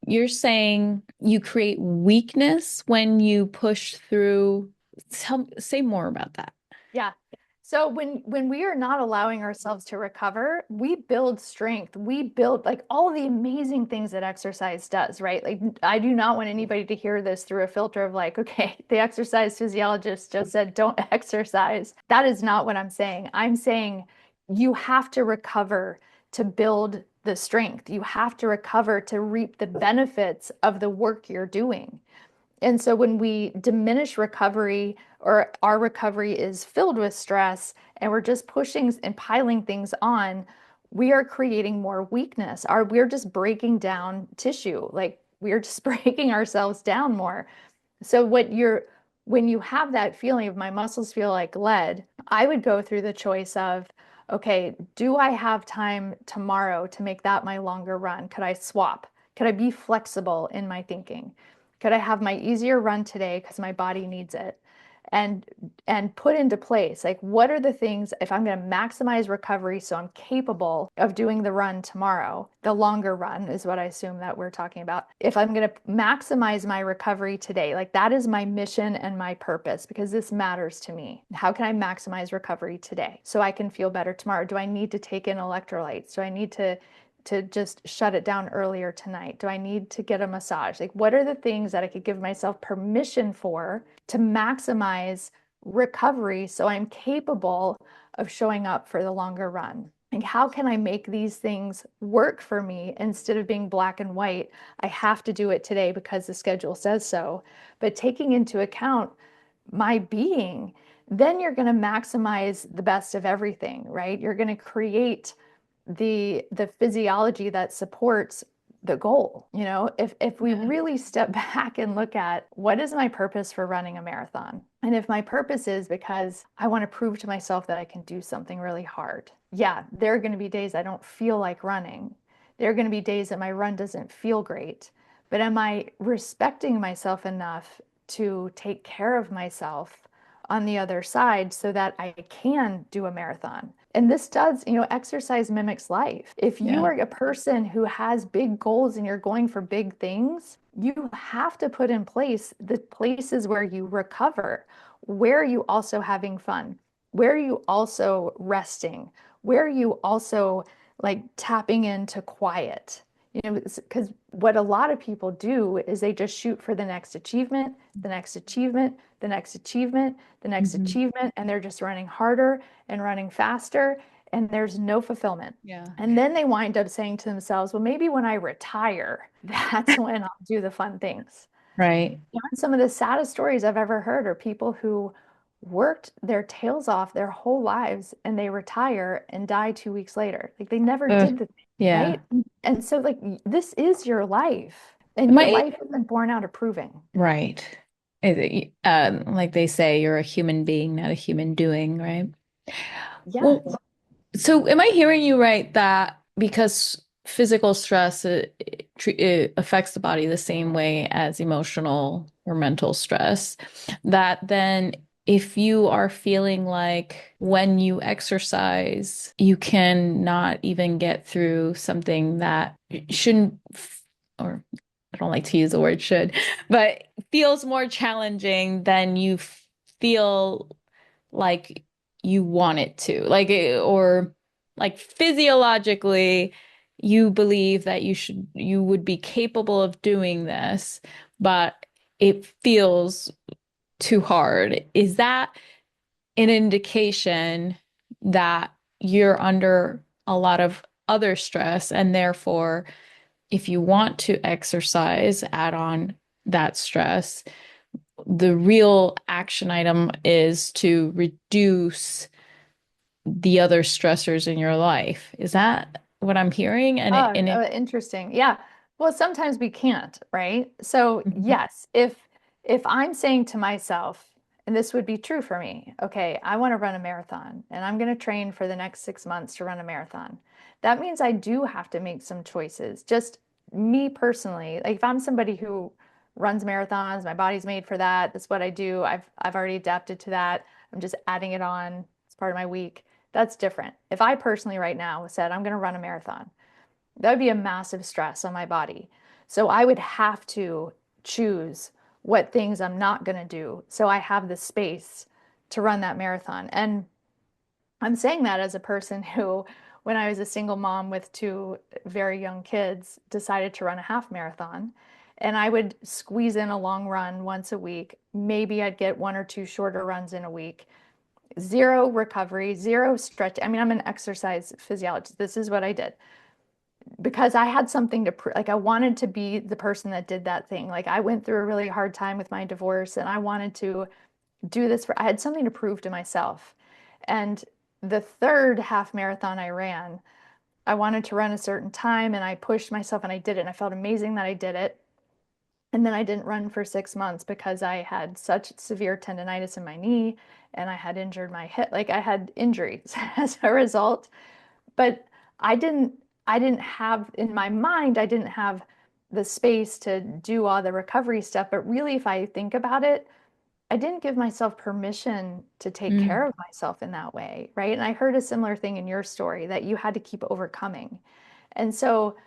you're saying you create weakness when you push through. Say more about that. yeah. So when we are not allowing ourselves to recover, we build strength. We build like all the amazing things that exercise does, right? Like I do not want anybody to hear this through a filter of like, okay, the exercise physiologist just said don't exercise. That is not what I'm saying. I'm saying you have to recover to build the strength. You have to recover to reap the benefits of the work you're doing. And so when we diminish recovery or our recovery is filled with stress and we're just pushing and piling things on, we are creating more weakness. We're just breaking down tissue. Like we're just breaking ourselves down more. So when you have that feeling of my muscles feel like lead, I would go through the choice of, okay, do I have time tomorrow to make that my longer run? Could I swap? Could I be flexible in my thinking? Could I have my easier run today because my body needs it? And and put into place like what are the things if I'm going to maximize recovery so I'm capable of doing the run tomorrow, the longer run is what I assume that we're talking about. If I'm going to maximize my recovery today, like that is my mission and my purpose because this matters to me. How can I maximize recovery today so I can feel better tomorrow? Do I need to take in electrolytes? Do I need to just shut it down earlier tonight? Do I need to get a massage? Like, what are the things that I could give myself permission for to maximize recovery so I'm capable of showing up for the longer run? Like, how can I make these things work for me instead of being black and white? I have to do it today because the schedule says so. But taking into account my being, then you're going to maximize the best of everything, right? You're going to create the physiology that supports the goal. If we really step back and look at what is my purpose for running a marathon, and if my purpose is because I want to prove to myself that I can do something really hard, yeah, there are going to be days I don't feel like running. There are going to be days that my run doesn't feel great, but am I respecting myself enough to take care of myself on the other side so that I can do a marathon? And this does, exercise mimics life. If you Yeah. are a person who has big goals and you're going for big things, you have to put in place the places where you recover, where you also having fun, where you also resting, where you also like tapping into quiet. Because what a lot of people do is they just shoot for the next achievement, the next achievement, the next achievement, the next Hmm. achievement, and they're just running harder and running faster, and there's no fulfillment. Yeah. And then they wind up saying to themselves, well, maybe when I retire, that's when I'll do the fun things. Right. And some of the saddest stories I've ever heard are people who worked their tails off their whole lives and they retire and die 2 weeks later. Like they never Uh, did the thing, yeah. right? And so, like, this is your life, and Am your I life isn't born out of proving. right? Like they say, you're a human being, not a human doing, right? Well, Yes. so am I hearing you right that because physical stress it affects the body the same way as emotional or mental stress, that then if you are feeling like when you exercise, you cannot even get through something that shouldn't, or I don't like to use the word should, but feels more challenging than you feel like you want it to, like, or like physiologically, you believe that you would be capable of doing this, but it feels too hard. Is that an indication that you're under a lot of other stress and therefore, if you want to exercise, add on that stress? The real action item is to reduce the other stressors in your life. Is that what I'm hearing? Oh, And it interesting. Yeah. Well, sometimes we can't, right? So, Mhm. yes, if I'm saying to myself, and this would be true for me, okay, I want to run a marathon and I'm going to train for the next 6 months to run a marathon. That means I do have to make some choices. Just me personally, like if I'm somebody who runs marathons, my body's made for that. That's what I do. I've already adapted to that. I'm just adding it on. It's part of my week. That's different. If I personally right now said I'm going to run a marathon, that would be a massive stress on my body. So I would have to choose what things I'm not going to do so I have the space to run that marathon. And I'm saying that as a person who, when I was a single mom with two very young kids, decided to run a half marathon. And I would squeeze in a long run once a week. Maybe I'd get one or two shorter runs in a week. Zero recovery, zero stretch. I mean, I'm an exercise physiologist. This is what I did because I had something to prove. Like I wanted to be the person that did that thing. Like I went through a really hard time with my divorce and I wanted to do this I had something to prove to myself. And the third half marathon I ran, I wanted to run a certain time and I pushed myself and I did it. And I felt amazing that I did it. And then I didn't run for 6 months because I had such severe tendonitis in my knee and I had injured my hip. Like I had injuries as a result. But I didn't I didn't have in my mind, I didn't have the space to do all the recovery stuff. But really, if I think about it, I didn't give myself permission to take care Mm. of myself in that way, right? And I heard a similar thing in your story that you had to keep overcoming. And so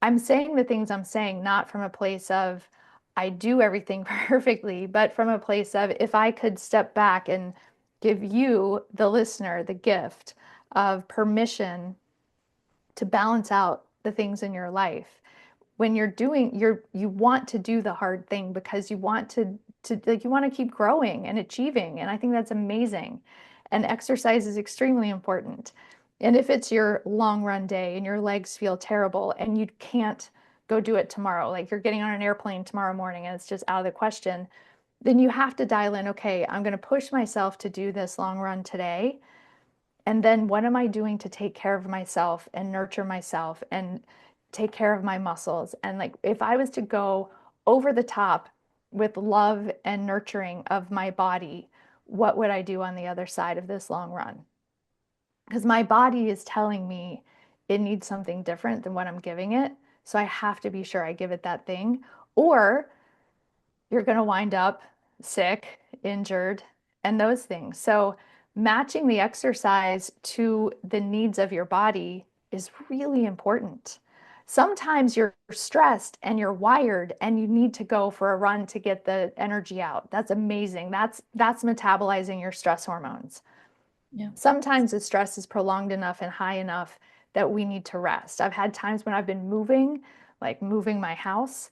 I'm saying the things I'm saying not from a place of I do everything perfectly, but from a place of if I could step back and give you, the listener, the gift of permission to balance out the things in your life. When you're doing you want to do the hard thing because you want to like you want to keep growing and achieving. And I think that's amazing. And exercise is extremely important. And if it's your long run day and your legs feel terrible and you can't go do it tomorrow, like you're getting on an airplane tomorrow morning and it's just out of the question, then you have to dial in, okay, I'm going to push myself to do this long run today. And then what am I doing to take care of myself and nurture myself and take care of my muscles? And like if I was to go over the top with love and nurturing of my body, what would I do on the other side of this long run? Because my body is telling me it needs something different than what I'm giving it. So I have to be sure I give it that thing, or you're going to wind up sick, injured, and those things. So matching the exercise to the needs of your body is really important. Sometimes you're stressed and you're wired and you need to go for a run to get the energy out. That's amazing. That's metabolizing your stress hormones. Yeah. Sometimes the stress is prolonged enough and high enough that we need to rest. I've had times when I've been moving, like moving my house,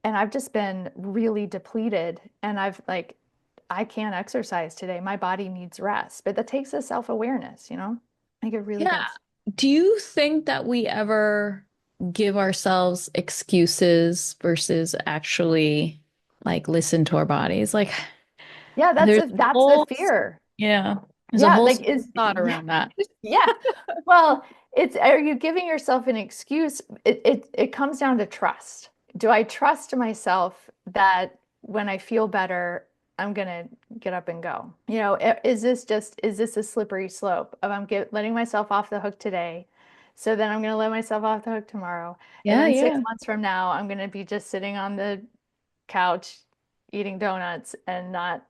and I've just been really depleted. And I can't exercise today. My body needs rest. But that takes a self-awareness, I think it really Yeah. does. Do you think that we ever give ourselves excuses versus actually like listen to our bodies? Like Yeah, there's a that's a whole, fear. yeah, there's a Yeah, whole like school of thought yeah, around that. yeah. Well, are you giving yourself an excuse? It comes down to trust. Do I trust myself that when I feel better, I'm gonna get up and go? Is this a slippery slope of letting myself off the hook today, so then I'm gonna let myself off the hook tomorrow, and Yeah, then six yeah. months from now, I'm gonna be just sitting on the couch eating donuts and not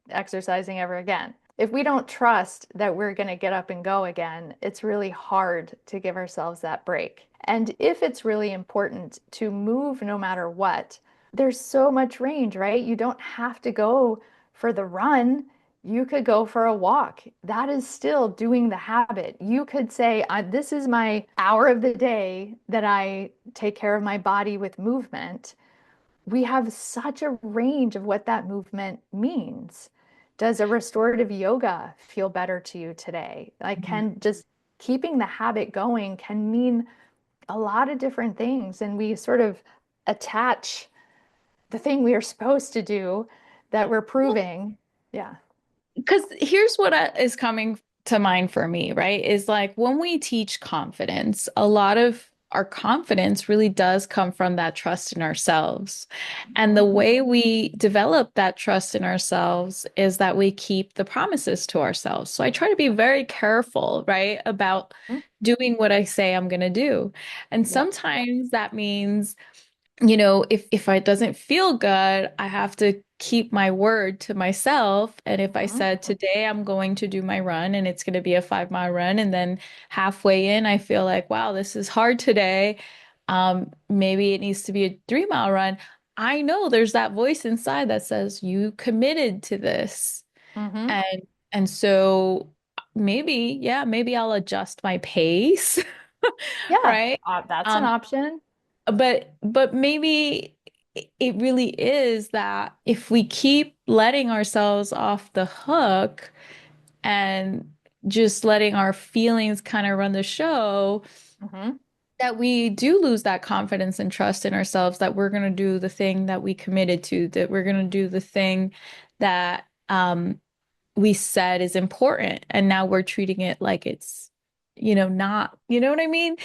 exercising ever again. If we don't trust that we're going to get up and go again, it's really hard to give ourselves that break. And if it's really important to move no matter what, there's so much range, right? You don't have to go for the run. You could go for a walk. That is still doing the habit. You could say, this is my hour of the day that I take care of my body with movement. We have such a range of what that movement means. Does a restorative yoga feel better to you today? Like, Mhm. can just keeping the habit going can mean a lot of different things. And we sort of attach the thing we are supposed to do that we're proving. Yeah. Because here's what is coming to mind for me, right? Is like when we teach confidence, a lot of our confidence really does come from that trust in ourselves. And the Mhm. way we develop that trust in ourselves is that we keep the promises to ourselves. So I try to be very careful, right, about Mhm. doing what I say I'm going to do. And Yep. sometimes that means if it doesn't feel good, I have to keep my word to myself. And if I Mhm. said today I'm going to do my run and it's going to be a 5 mile run, and then halfway in I feel like, wow, this is hard today. Maybe it needs to be a 3 mile run. I know there's that voice inside that says you committed to this. Mhm. And so maybe, yeah, maybe I'll adjust my pace, Yeah. right? That's an Um, option. but maybe it really is that if we keep letting ourselves off the hook and just letting our feelings kind of run the show, Mhm. that we do lose that confidence and trust in ourselves that we're going to do the thing that we committed to, that we're going to do the thing that we said is important. And now we're treating it like it's, not, you know what I mean?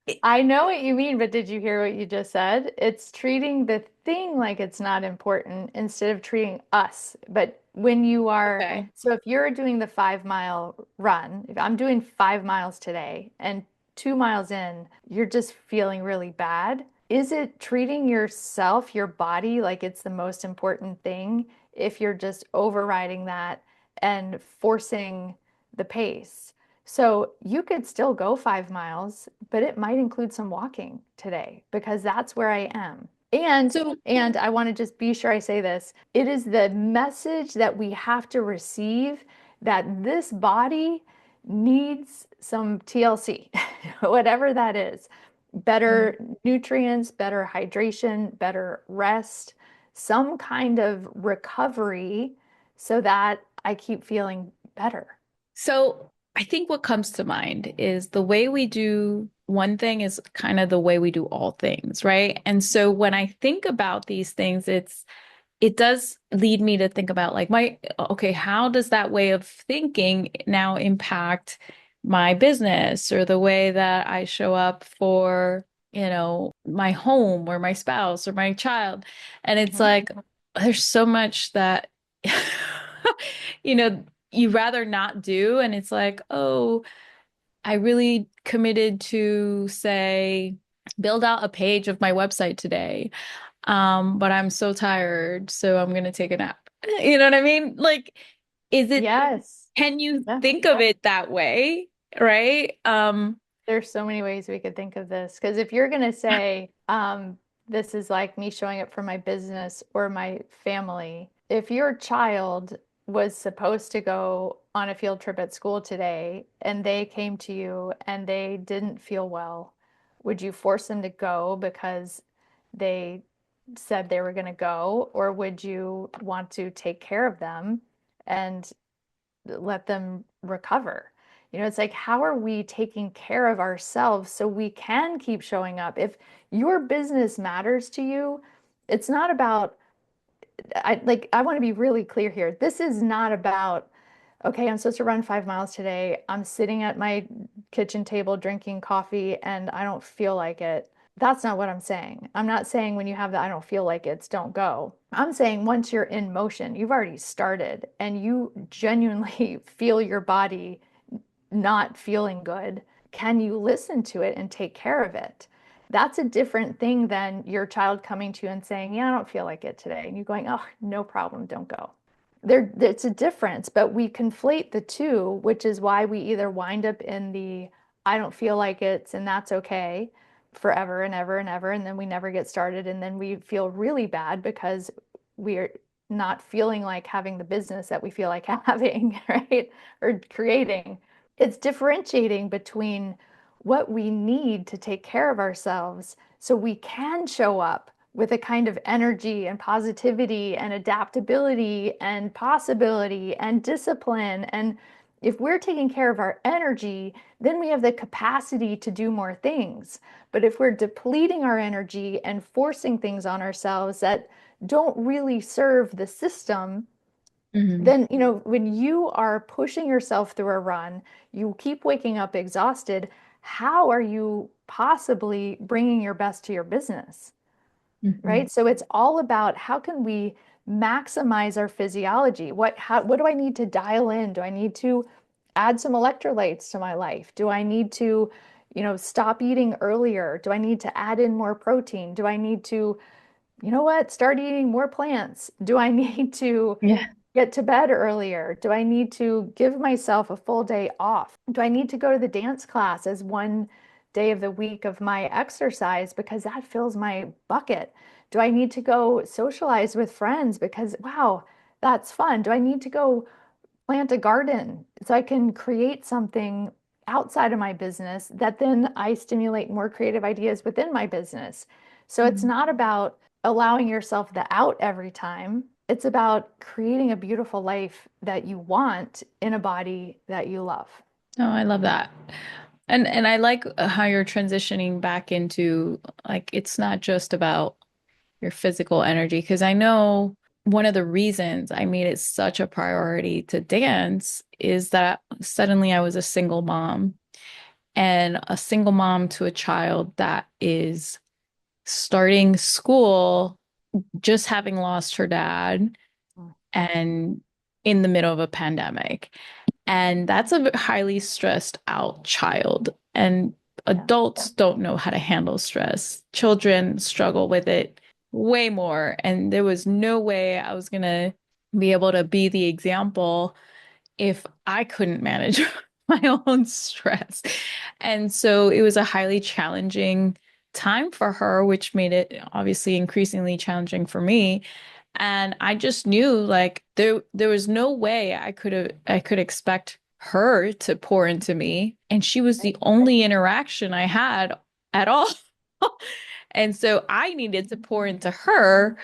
It- I know what you mean, but did you hear what you just said? It's treating the thing like it's not important instead of treating us. But when you are, okay. so if you're doing the 5 mile run, if I'm doing 5 miles today and 2 miles in, you're just feeling really bad. Is it treating yourself, your body, like it's the most important thing if you're just overriding that and forcing the pace? So you could still go 5 miles, but it might include some walking today because that's where I am. So And I want to just be sure I say this. It is the message that we have to receive that this body needs some TLC, whatever that is. mm, Better nutrients, better hydration, better rest, some kind of recovery so that I keep feeling better. So I think what comes to mind is the way we do one thing is kind of the way we do all things, right? And so when I think about these things, it does lead me to think about like okay, how does that way of thinking now impact my business or the way that I show up for, my home or my spouse or my child? And it's Mhm. like there's so much that you rather not do. And it's like, oh, I really committed to say, build out a page of my website today. But I'm so tired, so I'm gonna take a nap. You know what I mean? Like, is it, Yes. can you Yeah. think of it that way? Right? There's so many ways we could think of this. Because if you're going to say, this is like me showing up for my business or my family, if your child was supposed to go on a field trip at school today and they came to you and they didn't feel well, would you force them to go because they said they were going to go? Or would you want to take care of them and let them recover? It's like, how are we taking care of ourselves so we can keep showing up? If your business matters to you, it's not about, I want to be really clear here. This is not about, okay, I'm supposed to run 5 miles today. I'm sitting at my kitchen table drinking coffee and I don't feel like it. That's not what I'm saying. I'm not saying when you have the I don't feel like it's don't go. I'm saying once you're in motion, you've already started and you genuinely feel your body not feeling good. Can you listen to it and take care of it? That's a different thing than your child coming to you and saying, yeah, I don't feel like it today. And you going, oh, no problem, don't go. It's a difference, but we conflate the two, which is why we either wind up in the I don't feel like it's and that's okay forever and ever and ever, and then we never get started, and then we feel really bad because we're not feeling like having the business that we feel like having, right? Or creating. It's differentiating between what we need to take care of ourselves so we can show up with a kind of energy and positivity and adaptability and possibility and discipline. And if we're taking care of our energy, then we have the capacity to do more things. But if we're depleting our energy and forcing things on ourselves that don't really serve the system, Mhm. then, when you are pushing yourself through a run, you keep waking up exhausted. How are you possibly bringing your best to your business? Mhm. Right? So it's all about how can we maximize our physiology? What do I need to dial in? Do I need to add some electrolytes to my life? Do I need to, stop eating earlier? Do I need to add in more protein? Do I need to, start eating more plants? Do I need to Yeah. get to bed earlier? Do I need to give myself a full day off? Do I need to go to the dance class as one day of the week of my exercise because that fills my bucket? Do I need to go socialize with friends because, wow, that's fun? Do I need to go plant a garden so I can create something outside of my business that then I stimulate more creative ideas within my business? So it's Mhm. not about allowing yourself the out every time. It's about creating a beautiful life that you want in a body that you love. Oh, I love that. And I like how you're transitioning back into like it's not just about your physical energy because I know one of the reasons I made it such a priority to dance is that suddenly I was a single mom and a single mom to a child that is starting school, just having lost her dad and in the middle of a pandemic. And that's a highly stressed out child. And Yeah. adults don't know how to handle stress. Children struggle with it way more. And there was no way I was going to be able to be the example if I couldn't manage my own stress. And so it was a highly challenging time for her, which made it obviously increasingly challenging for me. And I just knew like there was no way I could expect her to pour into me. And she was the only interaction I had at all. And so I needed to pour into her,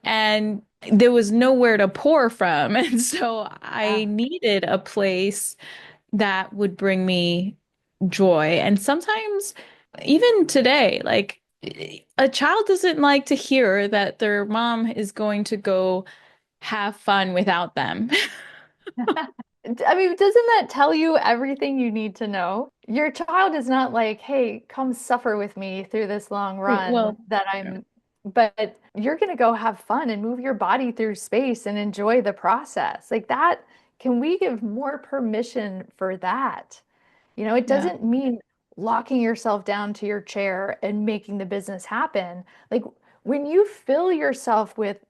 and there was nowhere to pour from. And so I Yeah. needed a place that would bring me joy. And sometimes, even today, like a child doesn't like to hear that their mom is going to go have fun without them. I mean, doesn't that tell you everything you need to know? Your child is not like, hey, come suffer with me through this long run Well, that yeah. but you're going to go have fun and move your body through space and enjoy the process. Like that, can we give more permission for that? It Yeah. doesn't mean locking yourself down to your chair and making the business happen. Like when you fill yourself with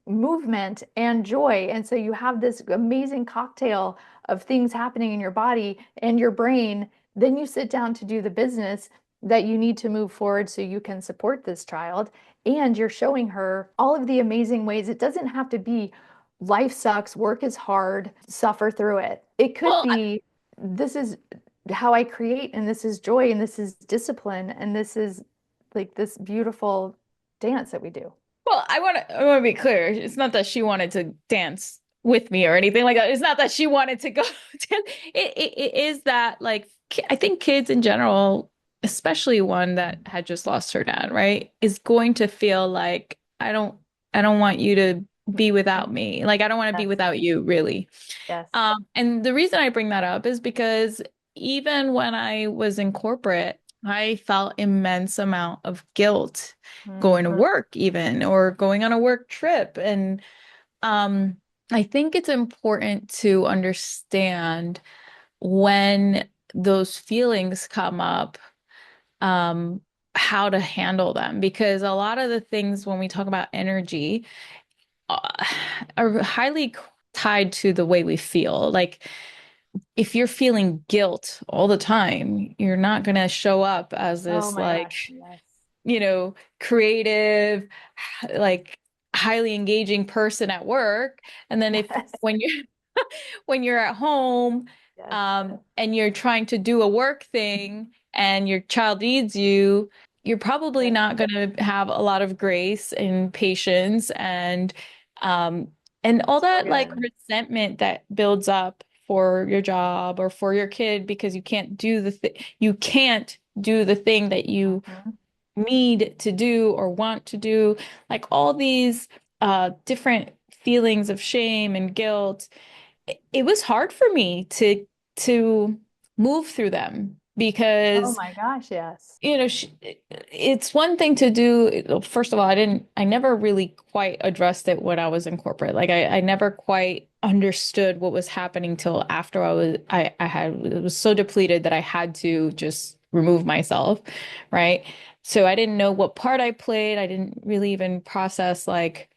movement and joy, and so you have this amazing cocktail of things happening in your body and your brain, then you sit down to do the business that you need to move forward so you can support this child. And you're showing her all of the amazing ways. It doesn't have to be life sucks, work is hard, suffer through it. It could Well, be this is how I create, and this is joy, and this is discipline, and this is like this beautiful dance that we do. Well, I want to be clear. It's not that she wanted to dance with me or anything like that. It's not that she wanted to go dance. It is that like I think kids in general, especially one that had just lost her dad, right, is going to feel like I don't want you to be without me. Like I don't want to be Yes, without you, really. yes. And the reason I bring that up is because even when I was in corporate, I felt immense amount of guilt going to Mhm. work even or going on a work trip. And um, I think it's important to understand when those feelings come up, um, how to handle them. Because a lot of the things when we talk about energy uh, are highly tied to the way we feel. Like if you're feeling guilt all the time, you're not going to show up as Oh this my like, gosh, yes. creative, like highly engaging person at work. And then if Yes, when you when you're at home, yes, and you're trying to do a work thing and your child needs you, you're probably yes. not going to have a lot of grace and patience um, and all So that like good. resentment that builds up for your job or for your kid because you can't do the thing that you Mhm. need to do or want to do, like all these different feelings of shame and guilt. It was hard for me to move through them Oh because my gosh, yes. it's one thing to do. First of all, I never really quite addressed it when I was in corporate. Like I never quite understood what was happening till after I was so depleted that I had to just remove myself, right? So I didn't know what part I played. I didn't really even process like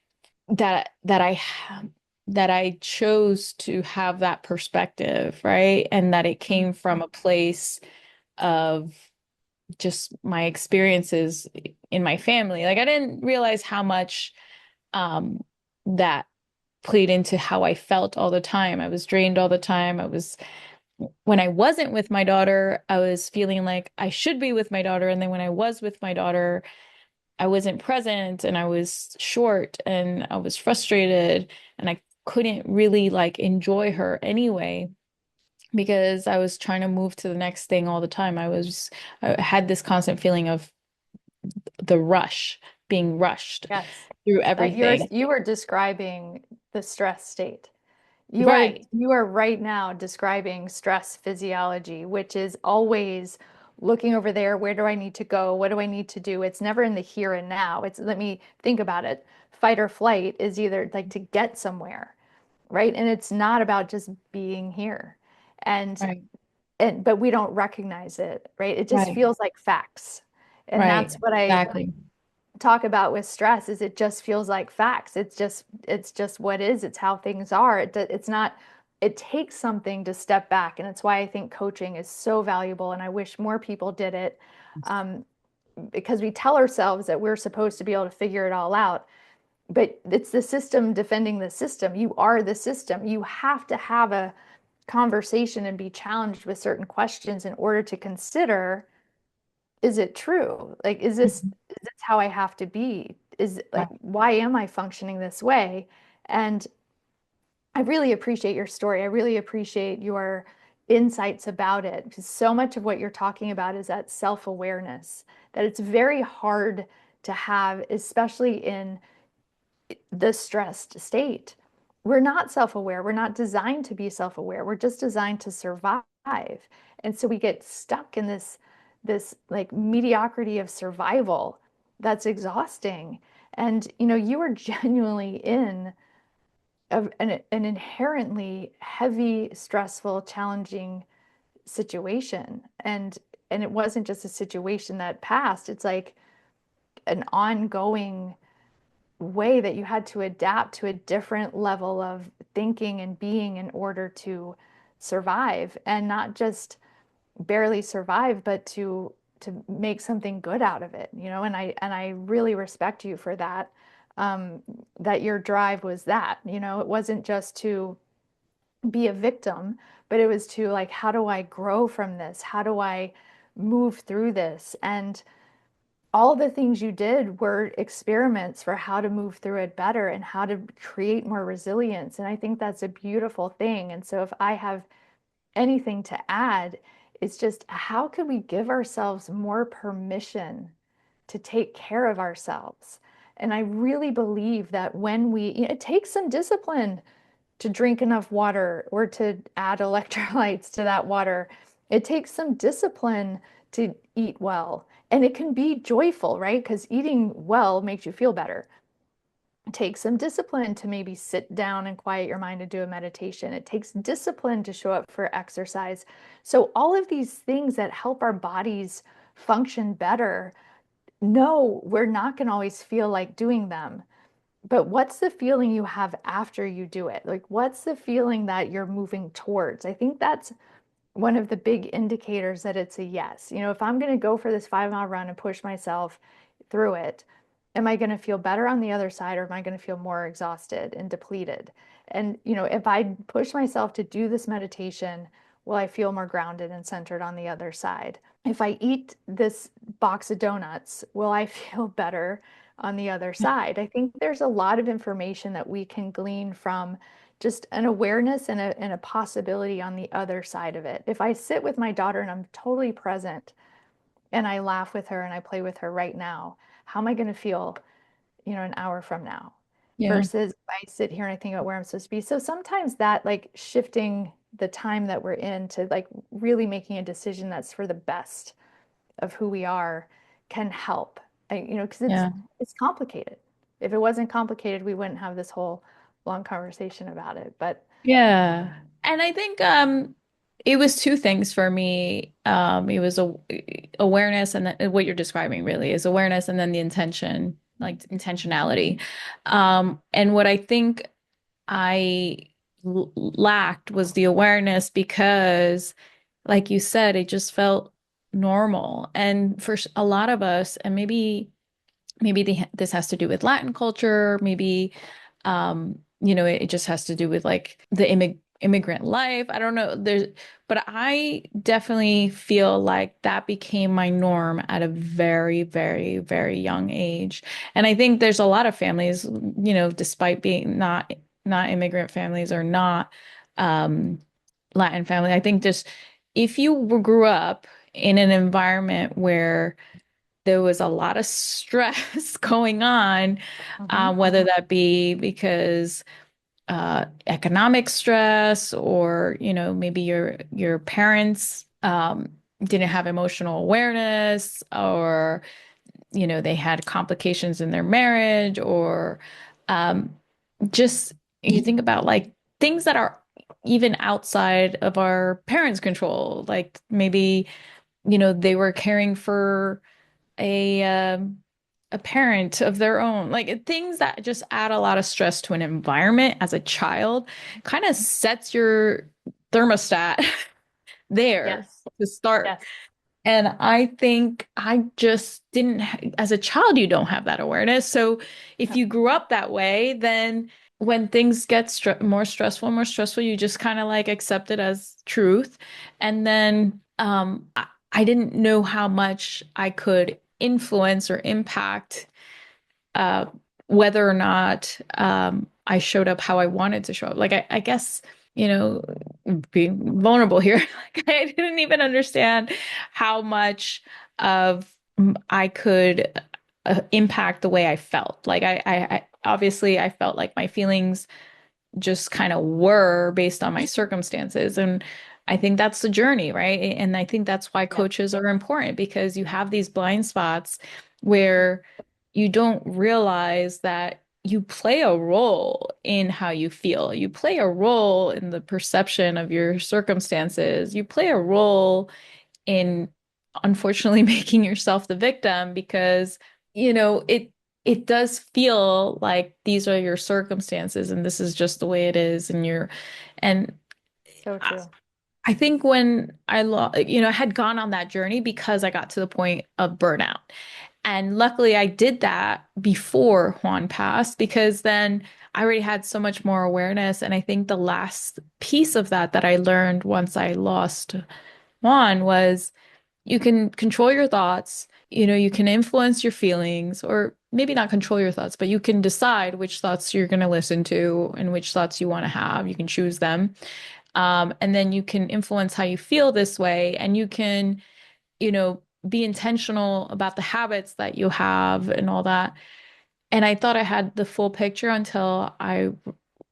that I chose to have that perspective, right? And that it came from a place of just my experiences in my family. Like I didn't realize how much that played into how I felt all the time. I was drained all the time. When I wasn't with my daughter, I was feeling like I should be with my daughter. And then when I was with my daughter, I wasn't present and I was short and I was frustrated and I couldn't really like enjoy her anyway because I was trying to move to the next thing all the time. I had this constant feeling of the rush, being rushed Yes. through That you're everything. you are describing the stress state. You are Right, you are right now describing stress physiology, which is always looking over there, where do I need to go? What do I need to do? It's never in the here and now. It's let me think about it. Fight or flight is either like to get somewhere, right? And it's not about just being here. And right, but we don't recognize it, right? It just right, feels like facts. And right. that's what I Exactly. talk about with stress is it just feels like facts. It's just what is. It's how things are. It's not it takes something to step back, and it's why I think coaching is so valuable, and I wish more people did it. Um, because we tell ourselves that we're supposed to be able to figure it all out, but it's the system defending the system. You are the system. You have to have a conversation and be challenged with certain questions in order to consider, is it true? Like, Mhm. is this how I have to be? Is Right. like, why am I functioning this way? And I really appreciate your story. I really appreciate your insights about it because so much of what you're talking about is that self-awareness that it's very hard to have, especially in the stressed state. We're not self-aware. We're not designed to be self-aware. We're just designed to survive. And so we get stuck in this like mediocrity of survival that's exhausting. And you are genuinely in an inherently heavy, stressful, challenging situation. And it wasn't just a situation that passed. It's like an ongoing way that you had to adapt to a different level of thinking and being in order to survive, and not just barely survive, but to make something good out of it, you know. And I really respect you for that. That your drive was that, you know, it wasn't just to be a victim, but it was to like, how do I grow from this? How do I move through this? And all the things you did were experiments for how to move through it better and how to create more resilience. And I think that's a beautiful thing. And so if I have anything to add, it's just how can we give ourselves more permission to take care of ourselves? And I really believe that when we, you know, it takes some discipline to drink enough water or to add electrolytes to that water. It takes some discipline to eat well. And it can be joyful, right? Because eating well makes you feel better. It takes some discipline to maybe sit down and quiet your mind and do a meditation. It takes discipline to show up for exercise. So, all of these things that help our bodies function better, no, we're not going to always feel like doing them. But what's the feeling you have after you do it? Like, what's the feeling that you're moving towards? I think that's one of the big indicators that it's a yes. You know, if I'm going to go for this 5 mile run and push myself through it, am I going to feel better on the other side, or am I going to feel more exhausted and depleted? And, you know, if I push myself to do this meditation, will I feel more grounded and centered on the other side? If I eat this box of donuts, will I feel better on the other side? I think there's a lot of information that we can glean from just an awareness and a possibility on the other side of it. If I sit with my daughter and I'm totally present and I laugh with her and I play with her right now, how am I going to feel, you know, an hour from now? Yeah. Versus if I sit here and I think about where I'm supposed to be. So sometimes that like shifting the time that we're in to like really making a decision that's for the best of who we are can help. You know, because Yeah. it's complicated. If it wasn't complicated, we wouldn't have this whole long conversation about it. But Yeah. And I think it was two things for me. It was a awareness, and what you're describing really is awareness, and then the intention, like intentionality. And what I think I lacked was the awareness because, like you said, it just felt normal. And for a lot of us, and maybe this has to do with Latin culture, maybe it just has to do with like the immigrant life. I don't know. But I definitely feel like that became my norm at a very, very, very young age. And I think there's a lot of families, despite being not immigrant families or not um Latin family, I think just if you grew up in an environment where there was a lot of stress going on, Mhm. whether that be because economic stress or, maybe your parents didn't have emotional awareness or, they had complications in their marriage or um, just you think about like things that are even outside of our parents' control, like maybe, they were caring for a parent of their own, like things that just add a lot of stress to an environment as a child kind of sets your thermostat there Yes. to start. Yes. And I think I just didn't, as a child, you don't have that awareness. So if Yep. you grew up that way, then when things get more stressful, you just kind of like accept it as truth. And then I didn't know how much I could influence or impact uh, whether or not I showed up how I wanted to show up. Like I guess, being vulnerable here, like I didn't even understand how much of I could impact the way I felt. Like I obviously I felt like my feelings just kind of were based on my circumstances. And I think that's the journey, right? And I think that's why Yep. coaches are important because you have these blind spots where you don't realize that you play a role in how you feel. You play a role in the perception of your circumstances. You play a role in unfortunately making yourself the victim because, it does feel like these are your circumstances and this is just the way it is and So I, true. I think when I had gone on that journey because I got to the point of burnout. And luckily I did that before Juan passed because then I already had so much more awareness. And I think the last piece of that I learned once I lost Juan was you can control your thoughts, you can influence your feelings, or maybe not control your thoughts, but you can decide which thoughts you're going to listen to and which thoughts you want to have. You can choose them. And then you can influence how you feel this way, and you can, be intentional about the habits that you have and all that. And I thought I had the full picture until I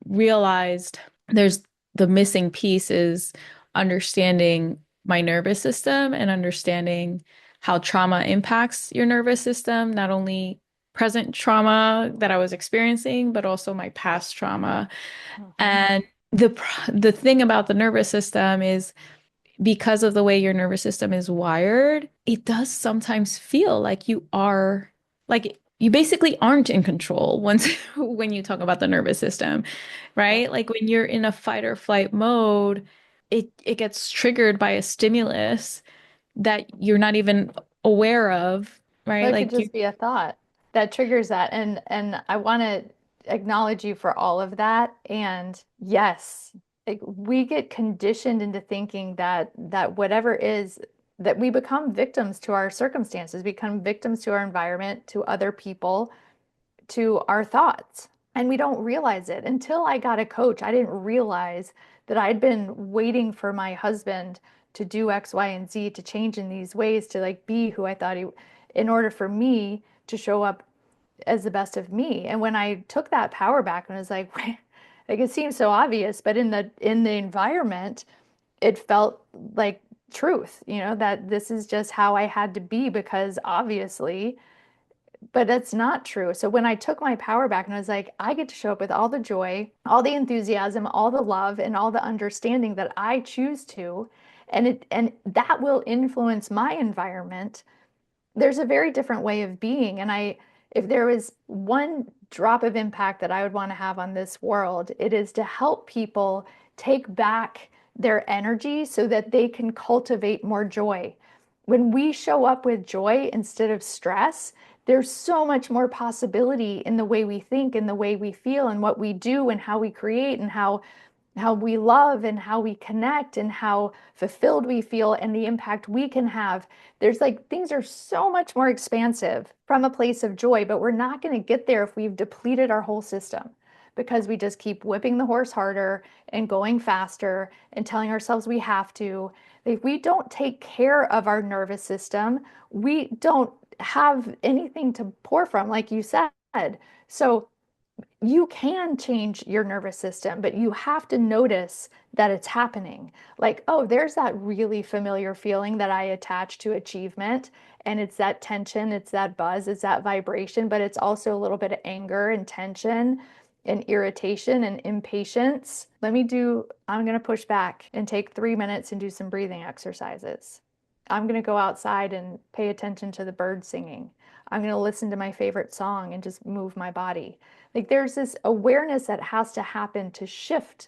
realized there's the missing piece is understanding my nervous system and understanding how trauma impacts your nervous system, not only present trauma that I was experiencing, but also my past trauma. Hmm. And the thing about the nervous system is because of the way your nervous system is wired, it does sometimes feel like you basically aren't in control once when you talk about the nervous system, Yeah. right? Like when you're in a fight or flight mode, it gets triggered by a stimulus that you're not even aware of, Well, right? it could Like you just be a thought that triggers that. And I want to acknowledge you for all of that. And yes, like, we get conditioned into thinking that whatever is that we become victims to our circumstances, become victims to our environment, to other people, to our thoughts. And we don't realize it. Until I got a coach, I didn't realize that I'd been waiting for my husband to do X, Y, and Z, to change in these ways, to like be who I thought he, in order for me to show up as the best of me. And when I took that power back and was like, like it seems so obvious, but in the environment, it felt like truth, that this is just how I had to be because obviously, but that's not true. So when I took my power back and I was like, I get to show up with all the joy, all the enthusiasm, all the love, and all the understanding that I choose to, and that will influence my environment. There's a very different way of being. And if there was one drop of impact that I would want to have on this world, it is to help people take back their energy so that they can cultivate more joy. When we show up with joy instead of stress, there's so much more possibility in the way we think and the way we feel and what we do and how we create and how we love and how we connect and how fulfilled we feel and the impact we can have. There's like things are so much more expansive from a place of joy, but we're not going to get there if we've depleted our whole system because we just keep whipping the horse harder and going faster and telling ourselves we have to. If we don't take care of our nervous system, we don't have anything to pour from, like you said. So you can change your nervous system, but you have to notice that it's happening. Like, oh, there's that really familiar feeling that I attach to achievement. And it's that tension, it's that buzz, it's that vibration, but it's also a little bit of anger and tension and irritation and impatience. I'm going to push back and take 3 minutes and do some breathing exercises. I'm going to go outside and pay attention to the birds singing. I'm going to listen to my favorite song and just move my body. Like there's this awareness that has to happen to shift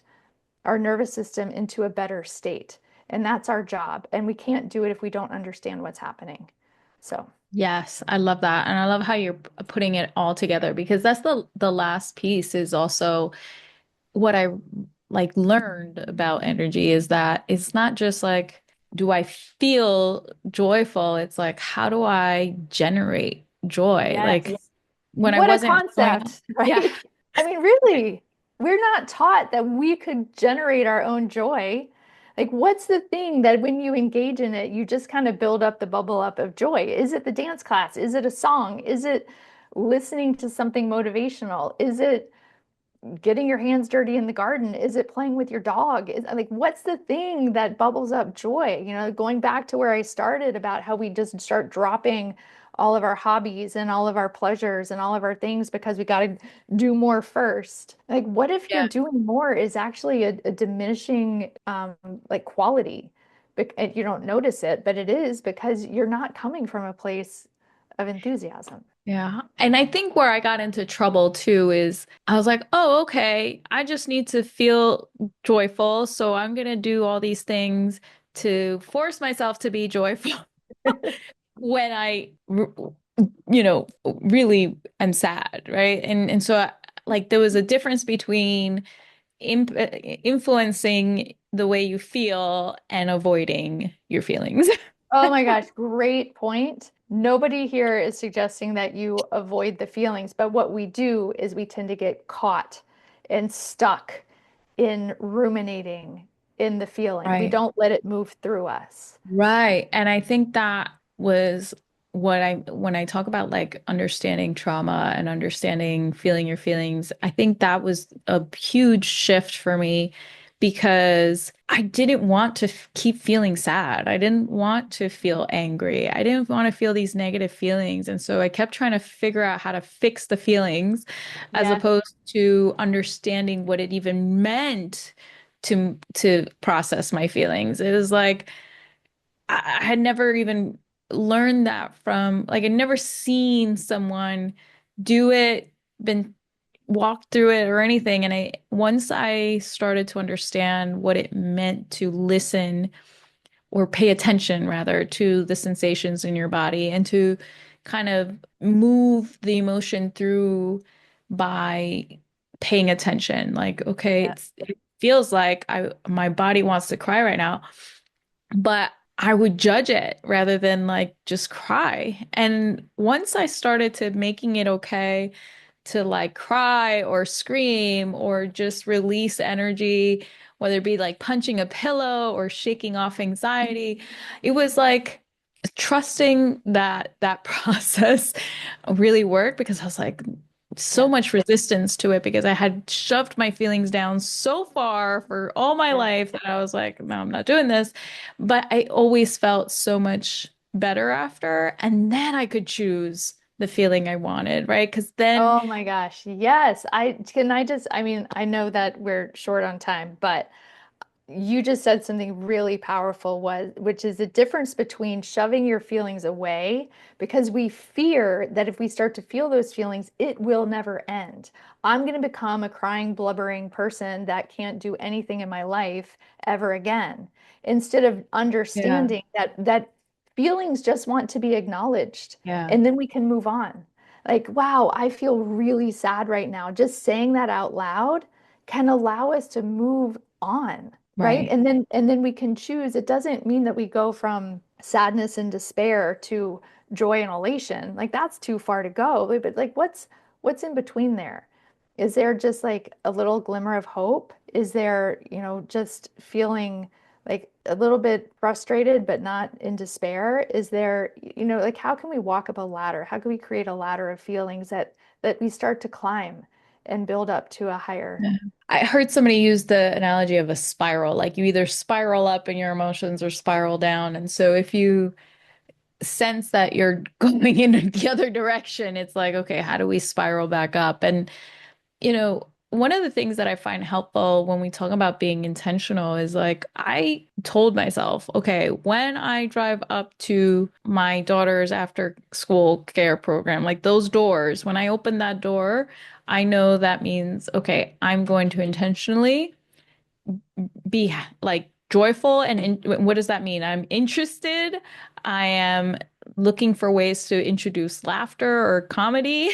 our nervous system into a better state. And that's our job. And we can't do it if we don't understand what's happening. So, Yes, I love that. And I love how you're putting it all together because that's the last piece is also what I like learned about energy is that it's not just like, do I feel joyful? It's like, how do I generate joy? Like yes. when I What a wasn't going, concept, yeah, right? I mean, really, we're not taught that we could generate our own joy. Like, what's the thing that when you engage in it, you just kind of build up the bubble up of joy? Is it the dance class? Is it a song? Is it listening to something motivational? Is it getting your hands dirty in the garden? Is it playing with your dog? Is like what's the thing that bubbles up joy? Going back to where I started about how we just start dropping all of our hobbies and all of our pleasures and all of our things because we got to do more first. Like, what if you're Yeah. doing more is actually a diminishing like quality? And you don't notice it, but it is because you're not coming from a place of enthusiasm. Yeah. And I think where I got into trouble too is I was like, oh, okay, I just need to feel joyful. So I'm going to do all these things to force myself to be joyful when really am sad, right? And so like there was a difference between influencing the way you feel and avoiding your feelings. Oh my gosh, great point. Nobody here is suggesting that you avoid the feelings, but what we do is we tend to get caught and stuck in ruminating in the feeling. We Right. don't let it move through us. Right. And I think that was when I talk about like understanding trauma and understanding feeling your feelings, I think that was a huge shift for me because I didn't want to keep feeling sad. I didn't want to feel angry. I didn't want to feel these negative feelings. And so I kept trying to figure out how to fix the feelings as Yes. opposed to understanding what it even meant to process my feelings. It was like I had never even learned that from, like, I'd never seen someone do it, been walked through it or anything. And once I started to understand what it meant to listen or pay attention rather to the sensations in your body and to kind of move the emotion through by paying attention. Like, okay, Yeah. it feels like my body wants to cry right now, but I would judge it rather than like just cry. And once I started to making it okay to like cry or scream or just release energy, whether it be like punching a pillow or shaking off anxiety, it was like trusting that that process really worked because I was like so Yes. much resistance to it because I had shoved my feelings down so far for all my Yeah. life that I was like, no, I'm not doing this. But I always felt so much better after. And then I could choose the feeling I wanted, right? Because then, Oh my gosh. Yes. I mean, I know that we're short on time, but you just said something really powerful which is the difference between shoving your feelings away because we fear that if we start to feel those feelings, it will never end. I'm going to become a crying, blubbering person that can't do anything in my life ever again. Instead of yeah, understanding that feelings just want to be acknowledged yeah, and then we can move on. Like, wow, I feel really sad right now. Just saying that out loud can allow us to move on, right? right. And then we can choose. It doesn't mean that we go from sadness and despair to joy and elation. Like that's too far to go. But like what's in between there? Is there just like a little glimmer of hope? Is there, just feeling like a little bit frustrated but not in despair? Is there, like how can we walk up a ladder? How can we create a ladder of feelings that we start to climb and build up to a higher. Yeah. I heard somebody use the analogy of a spiral, like you either spiral up in your emotions or spiral down. And so if you sense that you're going in the other direction, it's like, okay, how do we spiral back up? And one of the things that I find helpful when we talk about being intentional is like, I told myself, okay, when I drive up to my daughter's after school care program, like those doors, when I open that door, I know that means, okay, I'm going to intentionally be like joyful and what does that mean? I'm interested. I am looking for ways to introduce laughter or comedy,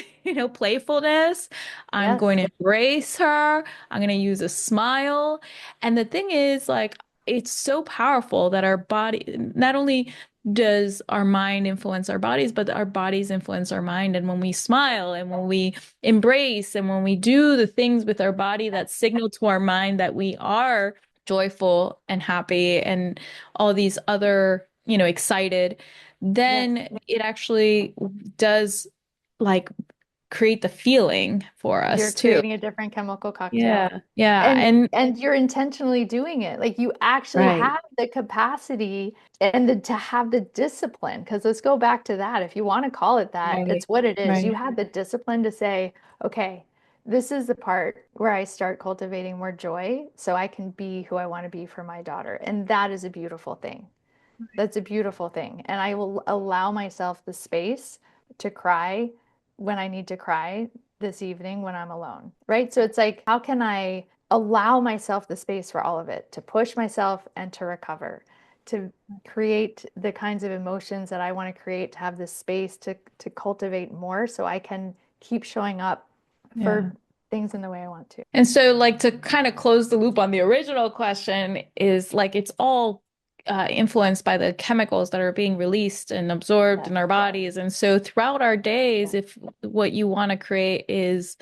playfulness. I'm going Yes. to embrace her. I'm going to use a smile. And the thing is, like, it's so powerful that our body, not only does our mind influence our bodies, but our bodies influence our mind. And when we smile and when we embrace and when we do the things with our body that signal to our mind that we are joyful and happy and all these other, excited, Yes. then it actually does like create the feeling for You're us too. creating a different chemical cocktail. Yeah. Yeah. And And and you're intentionally doing it. Like you actually right. have the capacity and to have the discipline. Because let's go back to that. If you want to call it that, Right. it's what it is. You Right. had the discipline to say, okay, this is the part where I start cultivating more joy so I can be who I want to be for my daughter. And that is a beautiful thing. That's a beautiful thing. And I will allow myself the space to cry when I need to cry this evening when I'm alone, right? So it's like, how can I allow myself the space for all of it, to push myself and to recover, to create the kinds of emotions that I want to create, to have this space to cultivate more so I can keep showing up Yeah. for things in the way I want to. And so, like, to kind of close the loop on the original question is like it's all influenced by the chemicals that are being released and absorbed Yes. in our bodies. And so, throughout our days, if what you want to create is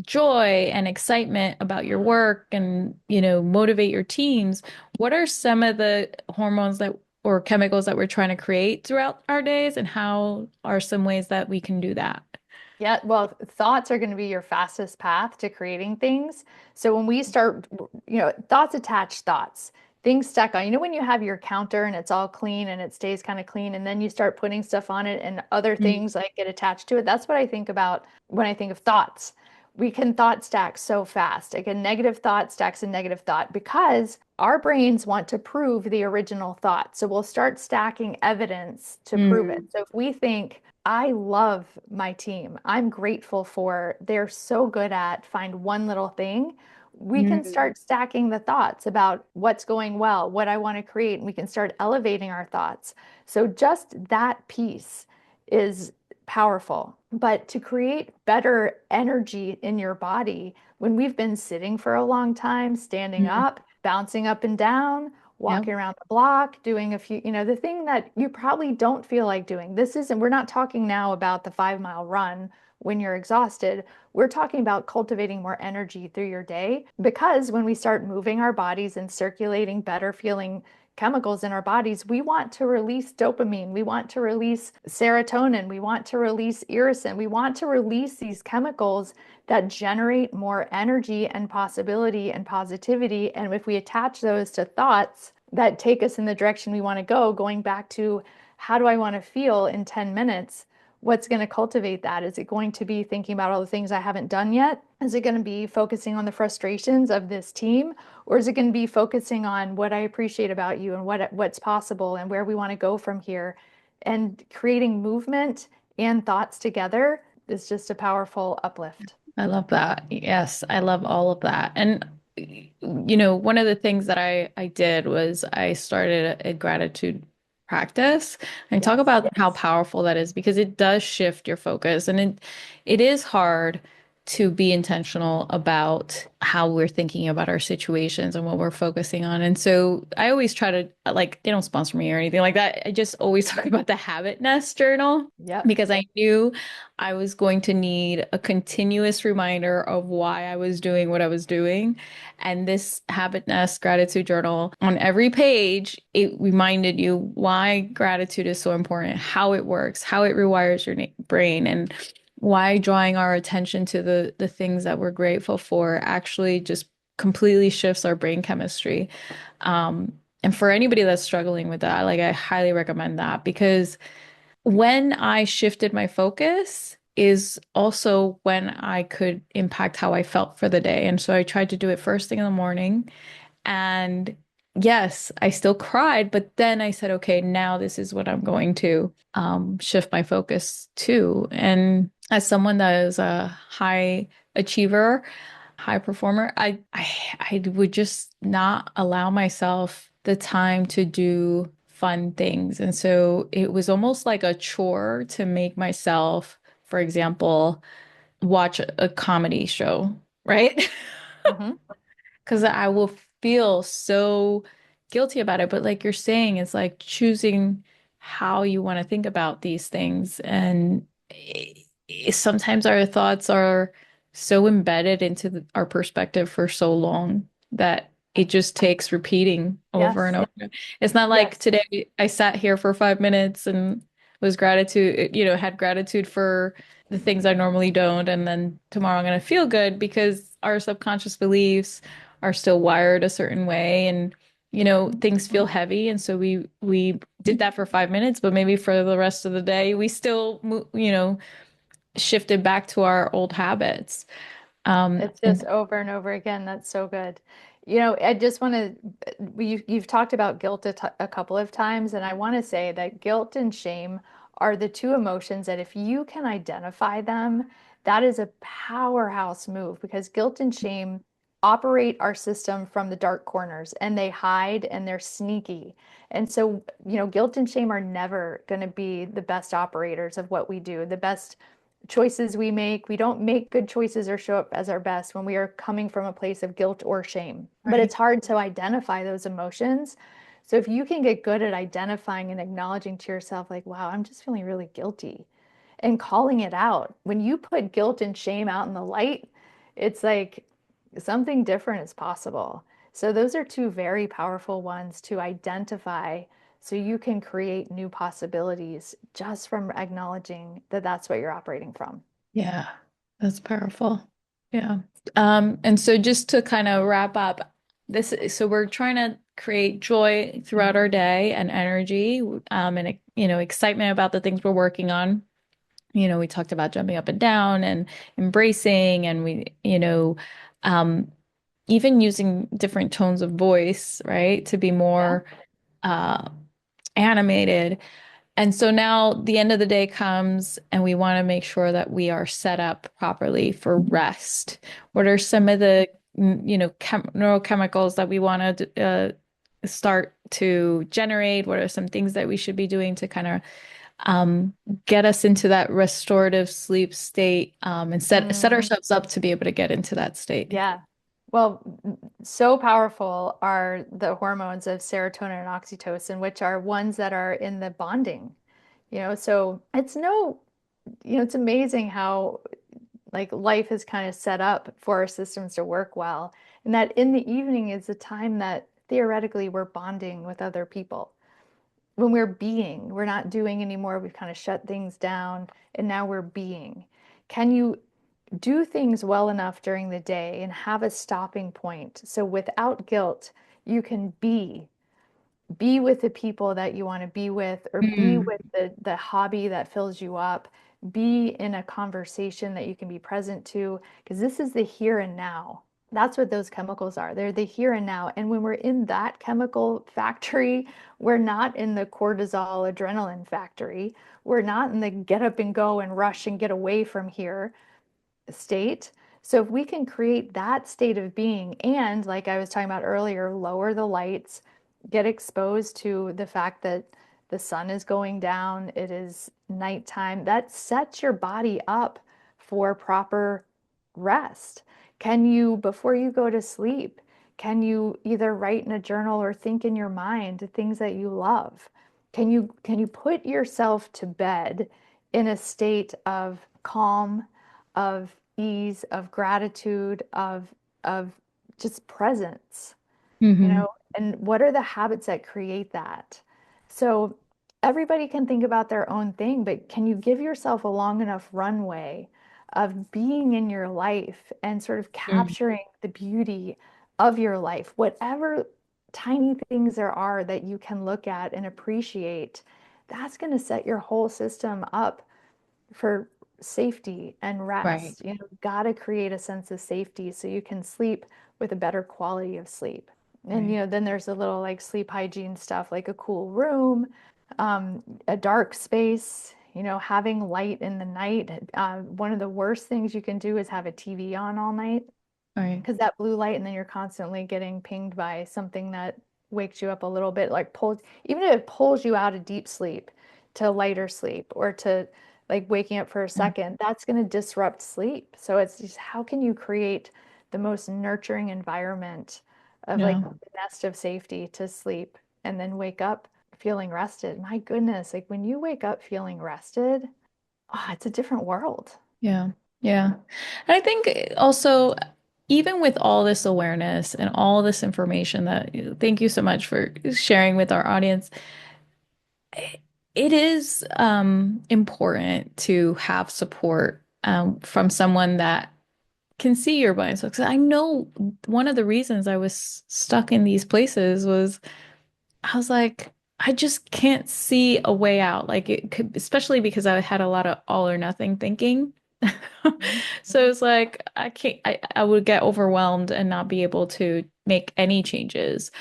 joy and excitement about your work and, motivate your teams, what are some of the hormones that or chemicals that we're trying to create throughout our days, and how are some ways that we can do that? Yeah, well, thoughts are going to be your fastest path to creating things. So when we start, thoughts attach thoughts, things stack on. You know, when you have your counter and it's all clean and it stays kind of clean, and then you start putting stuff on it and other Mm. things like get attached to it. That's what I think about when I think of thoughts. We can thought stack so fast. Like a negative thought stacks a negative thought because our brains want to prove the original thought. So we'll start stacking evidence to prove it. Mm. So if we think, I love my team. I'm grateful for they're so good at find one little thing. We can Mm. start stacking the thoughts about what's going well, what I want to create, and we can start elevating our thoughts. So just that piece is powerful. But to create better energy in your body, when we've been sitting for a long time, standing Mm. up, bouncing up and down, Yep. walking around the block, doing a few, the thing that you probably don't feel like doing. This isn't, we're not talking now about the 5 mile run when you're exhausted. We're talking about cultivating more energy through your day because when we start moving our bodies and circulating better feeling chemicals in our bodies, we want to release dopamine, we want to release serotonin, we want to release irisin, we want to release these chemicals that generate more energy and possibility and positivity. And if we attach those to thoughts that take us in the direction we want to go, going back to how do I want to feel in 10 minutes? What's going to cultivate that? Is it going to be thinking about all the things I haven't done yet? Is it going to be focusing on the frustrations of this team? Or is it going to be focusing on what I appreciate about you and what's possible and where we want to go from here? And creating movement and thoughts together is just a powerful uplift. I love that. Yes, I love all of that. And one of the things that I did was I started a gratitude practice and talk Yes. about how powerful that is because it does shift your focus, and it is hard to be intentional about how we're thinking about our situations and what we're focusing on. And so I always try to, like, they don't sponsor me or anything like that. I just always talk about the habit nest journal Yep. because I knew I was going to need a continuous reminder of why I was doing what I was doing. And this habit nest gratitude journal, on every page, it reminded you why gratitude is so important, how it works, how it rewires your brain, and why drawing our attention to the things that we're grateful for actually just completely shifts our brain chemistry. And for anybody that's struggling with that, like, I highly recommend that because when I shifted my focus is also when I could impact how I felt for the day. And so I tried to do it first thing in the morning. And yes, I still cried, but then I said, okay, now this is what I'm going to shift my focus to. And as someone that is a high achiever, high performer, I would just not allow myself the time to do fun things. And so it was almost like a chore to make myself, for example, watch a comedy show, right? Hmm. Because I will feel so guilty about it. But like you're saying, it's like choosing how you want to think about these things. And sometimes our thoughts are so embedded into our perspective for so long that it just takes repeating over and Yes. over. It's not like Yes. today I sat here for 5 minutes and was gratitude, had gratitude for the things I normally don't. And then tomorrow I'm going to feel good because our subconscious beliefs are still wired a certain way. And, things feel heavy. And so we did that for 5 minutes, but maybe for the rest of the day, we still, shifted back to our old habits. It's just And over and over again. That's so good. I just want to, you've talked about guilt a couple of times, and I want to say that guilt and shame are the two emotions that if you can identify them, that is a powerhouse move because guilt and shame operate our system from the dark corners and they hide and they're sneaky. And so, guilt and shame are never going to be the best operators of what we do, the best choices we make. We don't make good choices or show up as our best when we are coming from a place of guilt or shame. But right. it's hard to identify those emotions. So if you can get good at identifying and acknowledging to yourself, like, wow, I'm just feeling really guilty, and calling it out. When you put guilt and shame out in the light, it's like something different is possible. So those are two very powerful ones to identify so you can create new possibilities just from acknowledging that that's what you're operating from. Yeah, that's powerful. Yeah. And so just to kind of wrap up so we're trying to create joy throughout our day and energy, and excitement about the things we're working on. We talked about jumping up and down and embracing, and um, even using different tones of voice, right, to be Yeah. more uh, animated. And so now the end of the day comes, and we want to make sure that we are set up properly for rest. What are some of the, neurochemicals that we want to start to generate? What are some things that we should be doing to kind of um, get us into that restorative sleep state, and set Mhm. ourselves up to be able to get into that state? Yeah. Well, so powerful are the hormones of serotonin and oxytocin, which are ones that are in the bonding. So it's amazing how like life is kind of set up for our systems to work well. And that in the evening is the time that theoretically we're bonding with other people. When we're being, we're not doing anymore. We've kind of shut things down and now we're being. Can you do things well enough during the day and have a stopping point? So without guilt, you can be with the people that you want to be with, or be Mm, with the hobby that fills you up, be in a conversation that you can be present to, because this is the here and now. That's what those chemicals are. They're the here and now. And when we're in that chemical factory, we're not in the cortisol adrenaline factory. We're not in the get up and go and rush and get away from here state. So if we can create that state of being and, like I was talking about earlier, lower the lights, get exposed to the fact that the sun is going down, it is nighttime, that sets your body up for proper rest. Can you, before you go to sleep, can you either write in a journal or think in your mind the things that you love? Can you put yourself to bed in a state of calm, of ease, of gratitude, of just presence, you hmm know, and what are the habits that create that? So everybody can think about their own thing, but can you give yourself a long enough runway of being in your life and sort of capturing the beauty of your life, whatever tiny things there are that you can look at and appreciate, that's going to set your whole system up for safety and Right, rest. Got to create a sense of safety so you can sleep with a better quality of sleep. And right. then there's a little like sleep hygiene stuff, like a cool room, a dark space, having light in the night. One of the worst things you can do is have a TV on all night Right. because that blue light, and then you're constantly getting pinged by something that wakes you up a little bit, like pulls, even if it pulls you out of deep sleep to lighter sleep or to like waking up for a Yeah. second, that's going to disrupt sleep. So it's just how can you create the most nurturing environment of like Yeah. the nest of safety to sleep and then wake up feeling rested. My goodness, like when you wake up feeling rested, it's a different world. Yeah. Yeah. And I think also, even with all this awareness and all this information thank you so much for sharing with our audience. it is important to have support from someone that can see your blind spots. 'Cause I know one of the reasons I was stuck in these places was I was like, I just can't see a way out. Like it could, especially because I had a lot of all or nothing thinking. Mhm. So it's like I can't, I would get overwhelmed and not be able to make any changes.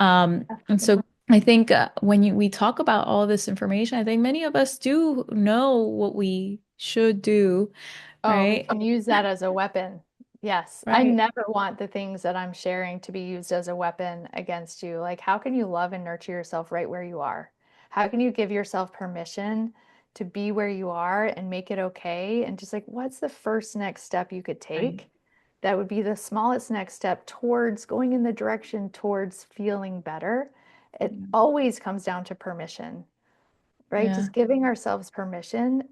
And so I think when we talk about all this information, I think many of us do know what we should do, Oh, we right? can use that as a weapon. Yes. I Right. never want the things that I'm sharing to be used as a weapon against you. Like, how can you love and nurture yourself right where you are? How can you give yourself permission to be where you are and make it okay? And just like, what's the first next step you could Right. take? That would be the smallest next step towards going in the direction towards feeling better. It always comes down to permission, right? Yeah. Just giving ourselves permission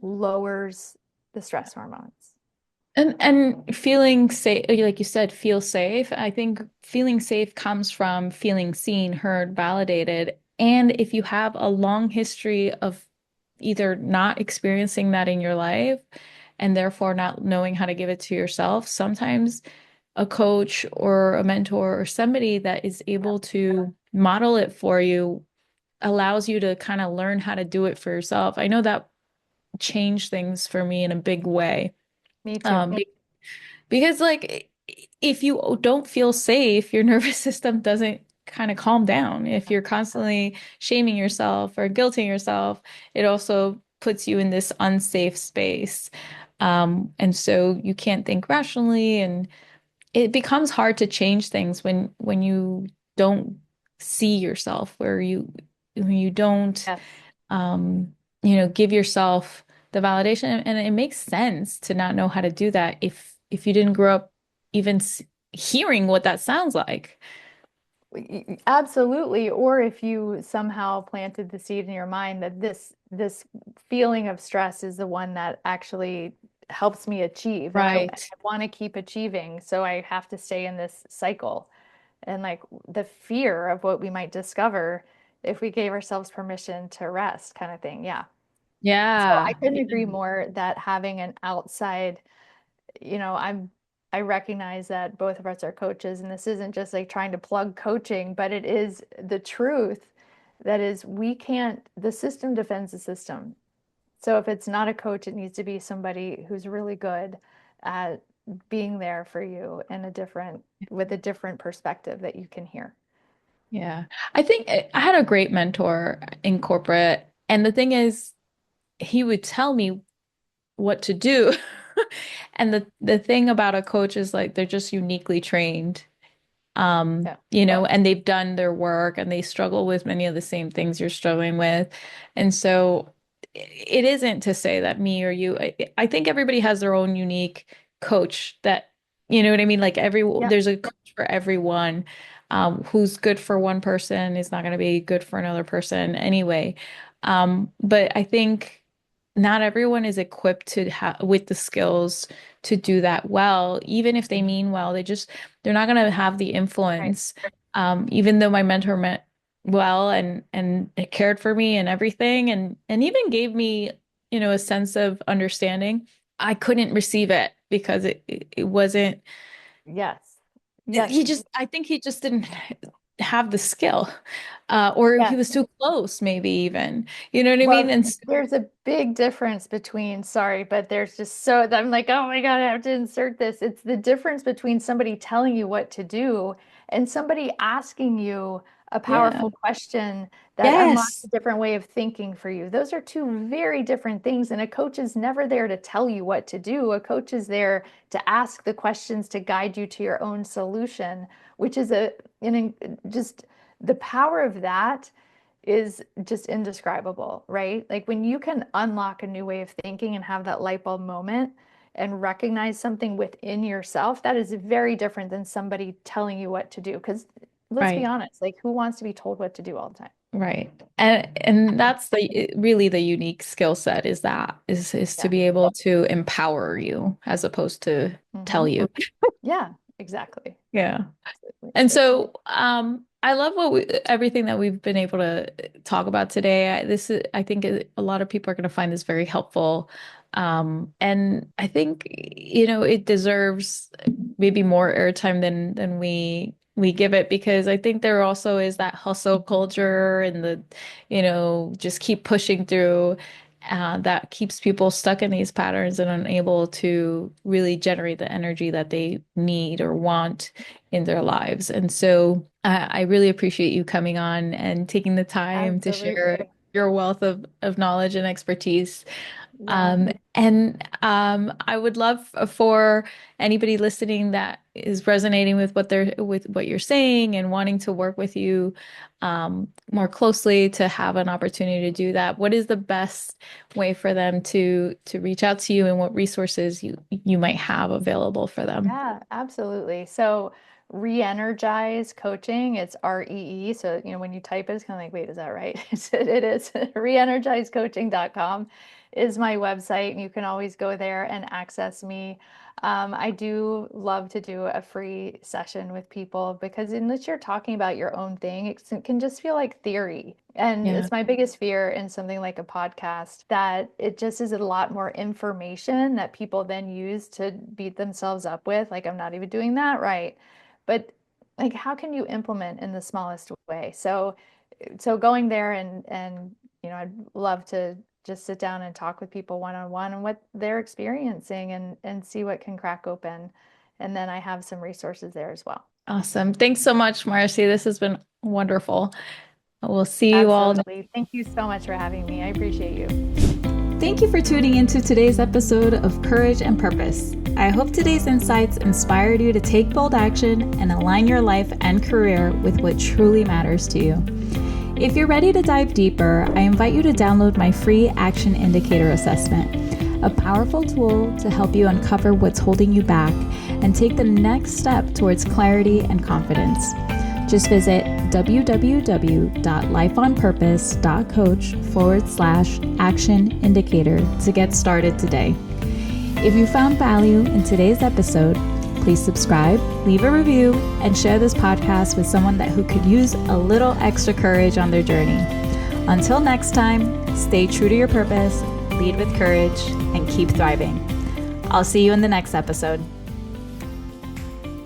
lowers the stress hormones. And feeling safe, like you said, feel safe. I think feeling safe comes from feeling seen, heard, validated. And if you have a long history of either not experiencing that in your life and therefore not knowing how to give it to yourself, sometimes a coach or a mentor or somebody that is Yeah, able to model it for you allows you to kind of learn how to do it for yourself. I know that changed things for me in a big way. me too. Um, because like if you don't feel safe, your nervous system doesn't kind of calm down. If you're constantly shaming yourself or guilting yourself, it also puts you in this unsafe space. And so you can't think rationally, and it becomes hard to change things when you don't see yourself, where you when you don't Yes. um, give yourself the validation. And it makes sense to not know how to do that if you didn't grow up even hearing what that sounds like. Absolutely. Or if you somehow planted the seed in your mind that this feeling of stress is the one that actually helps me achieve, and I Right. want to keep achieving, so I have to stay in this cycle. And like the fear of what we might discover if we gave ourselves permission to rest, kind of thing. Yeah. So I Yeah. couldn't agree more that having an outside, I recognize that both of us are coaches, and this isn't just like trying to plug coaching, but it is the truth. That is, we can't, the system defends the system. So if it's not a coach, it needs to be somebody who's really good at being there for you in a different, with a different perspective that you can hear. Yeah. I think I had a great mentor in corporate, and the thing is, he would tell me what to do. And the thing about a coach is like they're just uniquely trained. Yeah. And they've done their work and they struggle with many of the same things you're struggling with. And so it isn't to say that me or you, I think everybody has their own unique coach that, you know what I mean? Like Yeah. there's a coach for everyone. Who's good for one person is not going to be good for another person anyway. But I think not everyone is equipped to have with the skills to do that well, even if they mean well. They're not going to have the Right. influence. Even though my mentor meant well and it cared for me and everything, and even gave me, a sense of understanding, I couldn't receive it because it wasn't. Yes. Yes. I think he just didn't have the skill, or he Yes. was too close, maybe even. You know what I mean? Well, And there's a big difference between, sorry, but there's just so I'm like, oh my God, I have to insert this. It's the difference between somebody telling you what to do and somebody asking you a yeah, powerful question that unlocks a yes, different way of thinking for you. Those are two very different things. And a coach is never there to tell you what to do. A coach is there to ask the questions to guide you to your own solution, which is just the power of that is just indescribable, right? Like when you can unlock a new way of thinking and have that light bulb moment and recognize something within yourself, that is very different than somebody telling you what to do. Because let's be right. honest, like who wants to be told what to do all the time? Right. And that's really the unique skill set is to Yeah. be able to empower you as opposed to Hmm. tell you. Yeah. Exactly. Yeah. Absolutely. And It's so, I love everything that we've been able to talk about today. I think a lot of people are going to find this very helpful. And I think, it deserves maybe more airtime than we give it, because I think there also is that hustle culture and just keep pushing through, that keeps people stuck in these patterns and unable to really generate the energy that they need or want in their lives. And so I really appreciate you coming on and taking the time to share absolutely. your wealth of knowledge and expertise. Yeah. I would love for anybody listening that is resonating with with what you're saying and wanting to work with you more closely to have an opportunity to do that. What is the best way for them to reach out to you, and what resources you might have available for them? Yeah, absolutely. So re-energize coaching, it's REE. So, when you type it, it's kind of like, wait, is that right? It is. Reenergizecoaching.com is my website, and you can always go there and access me. I do love to do a free session with people because unless you're talking about your own thing, it can just feel like theory. And Yeah. it's my biggest fear in something like a podcast that it just is a lot more information that people then use to beat themselves up with. Like, I'm not even doing that right. But like, how can you implement in the smallest way? So going there and I'd love to just sit down and talk with people one on one and what they're experiencing and see what can crack open. And then I have some resources there as well. Awesome. Thanks so much, Marcy. This has been wonderful. We'll see you all. Absolutely. Thank you so much for having me. I appreciate you. Thank you for tuning into today's episode of Courage and Purpose. I hope today's insights inspired you to take bold action and align your life and career with what truly matters to you. If you're ready to dive deeper, I invite you to download my free Action Indicator Assessment, a powerful tool to help you uncover what's holding you back and take the next step towards clarity and confidence. Just visit www.lifeonpurpose.coach/action indicator to get started today. If you found value in today's episode, please subscribe, leave a review, and share this podcast with someone who could use a little extra courage on their journey. Until next time, stay true to your purpose, lead with courage, and keep thriving. I'll see you in the next episode.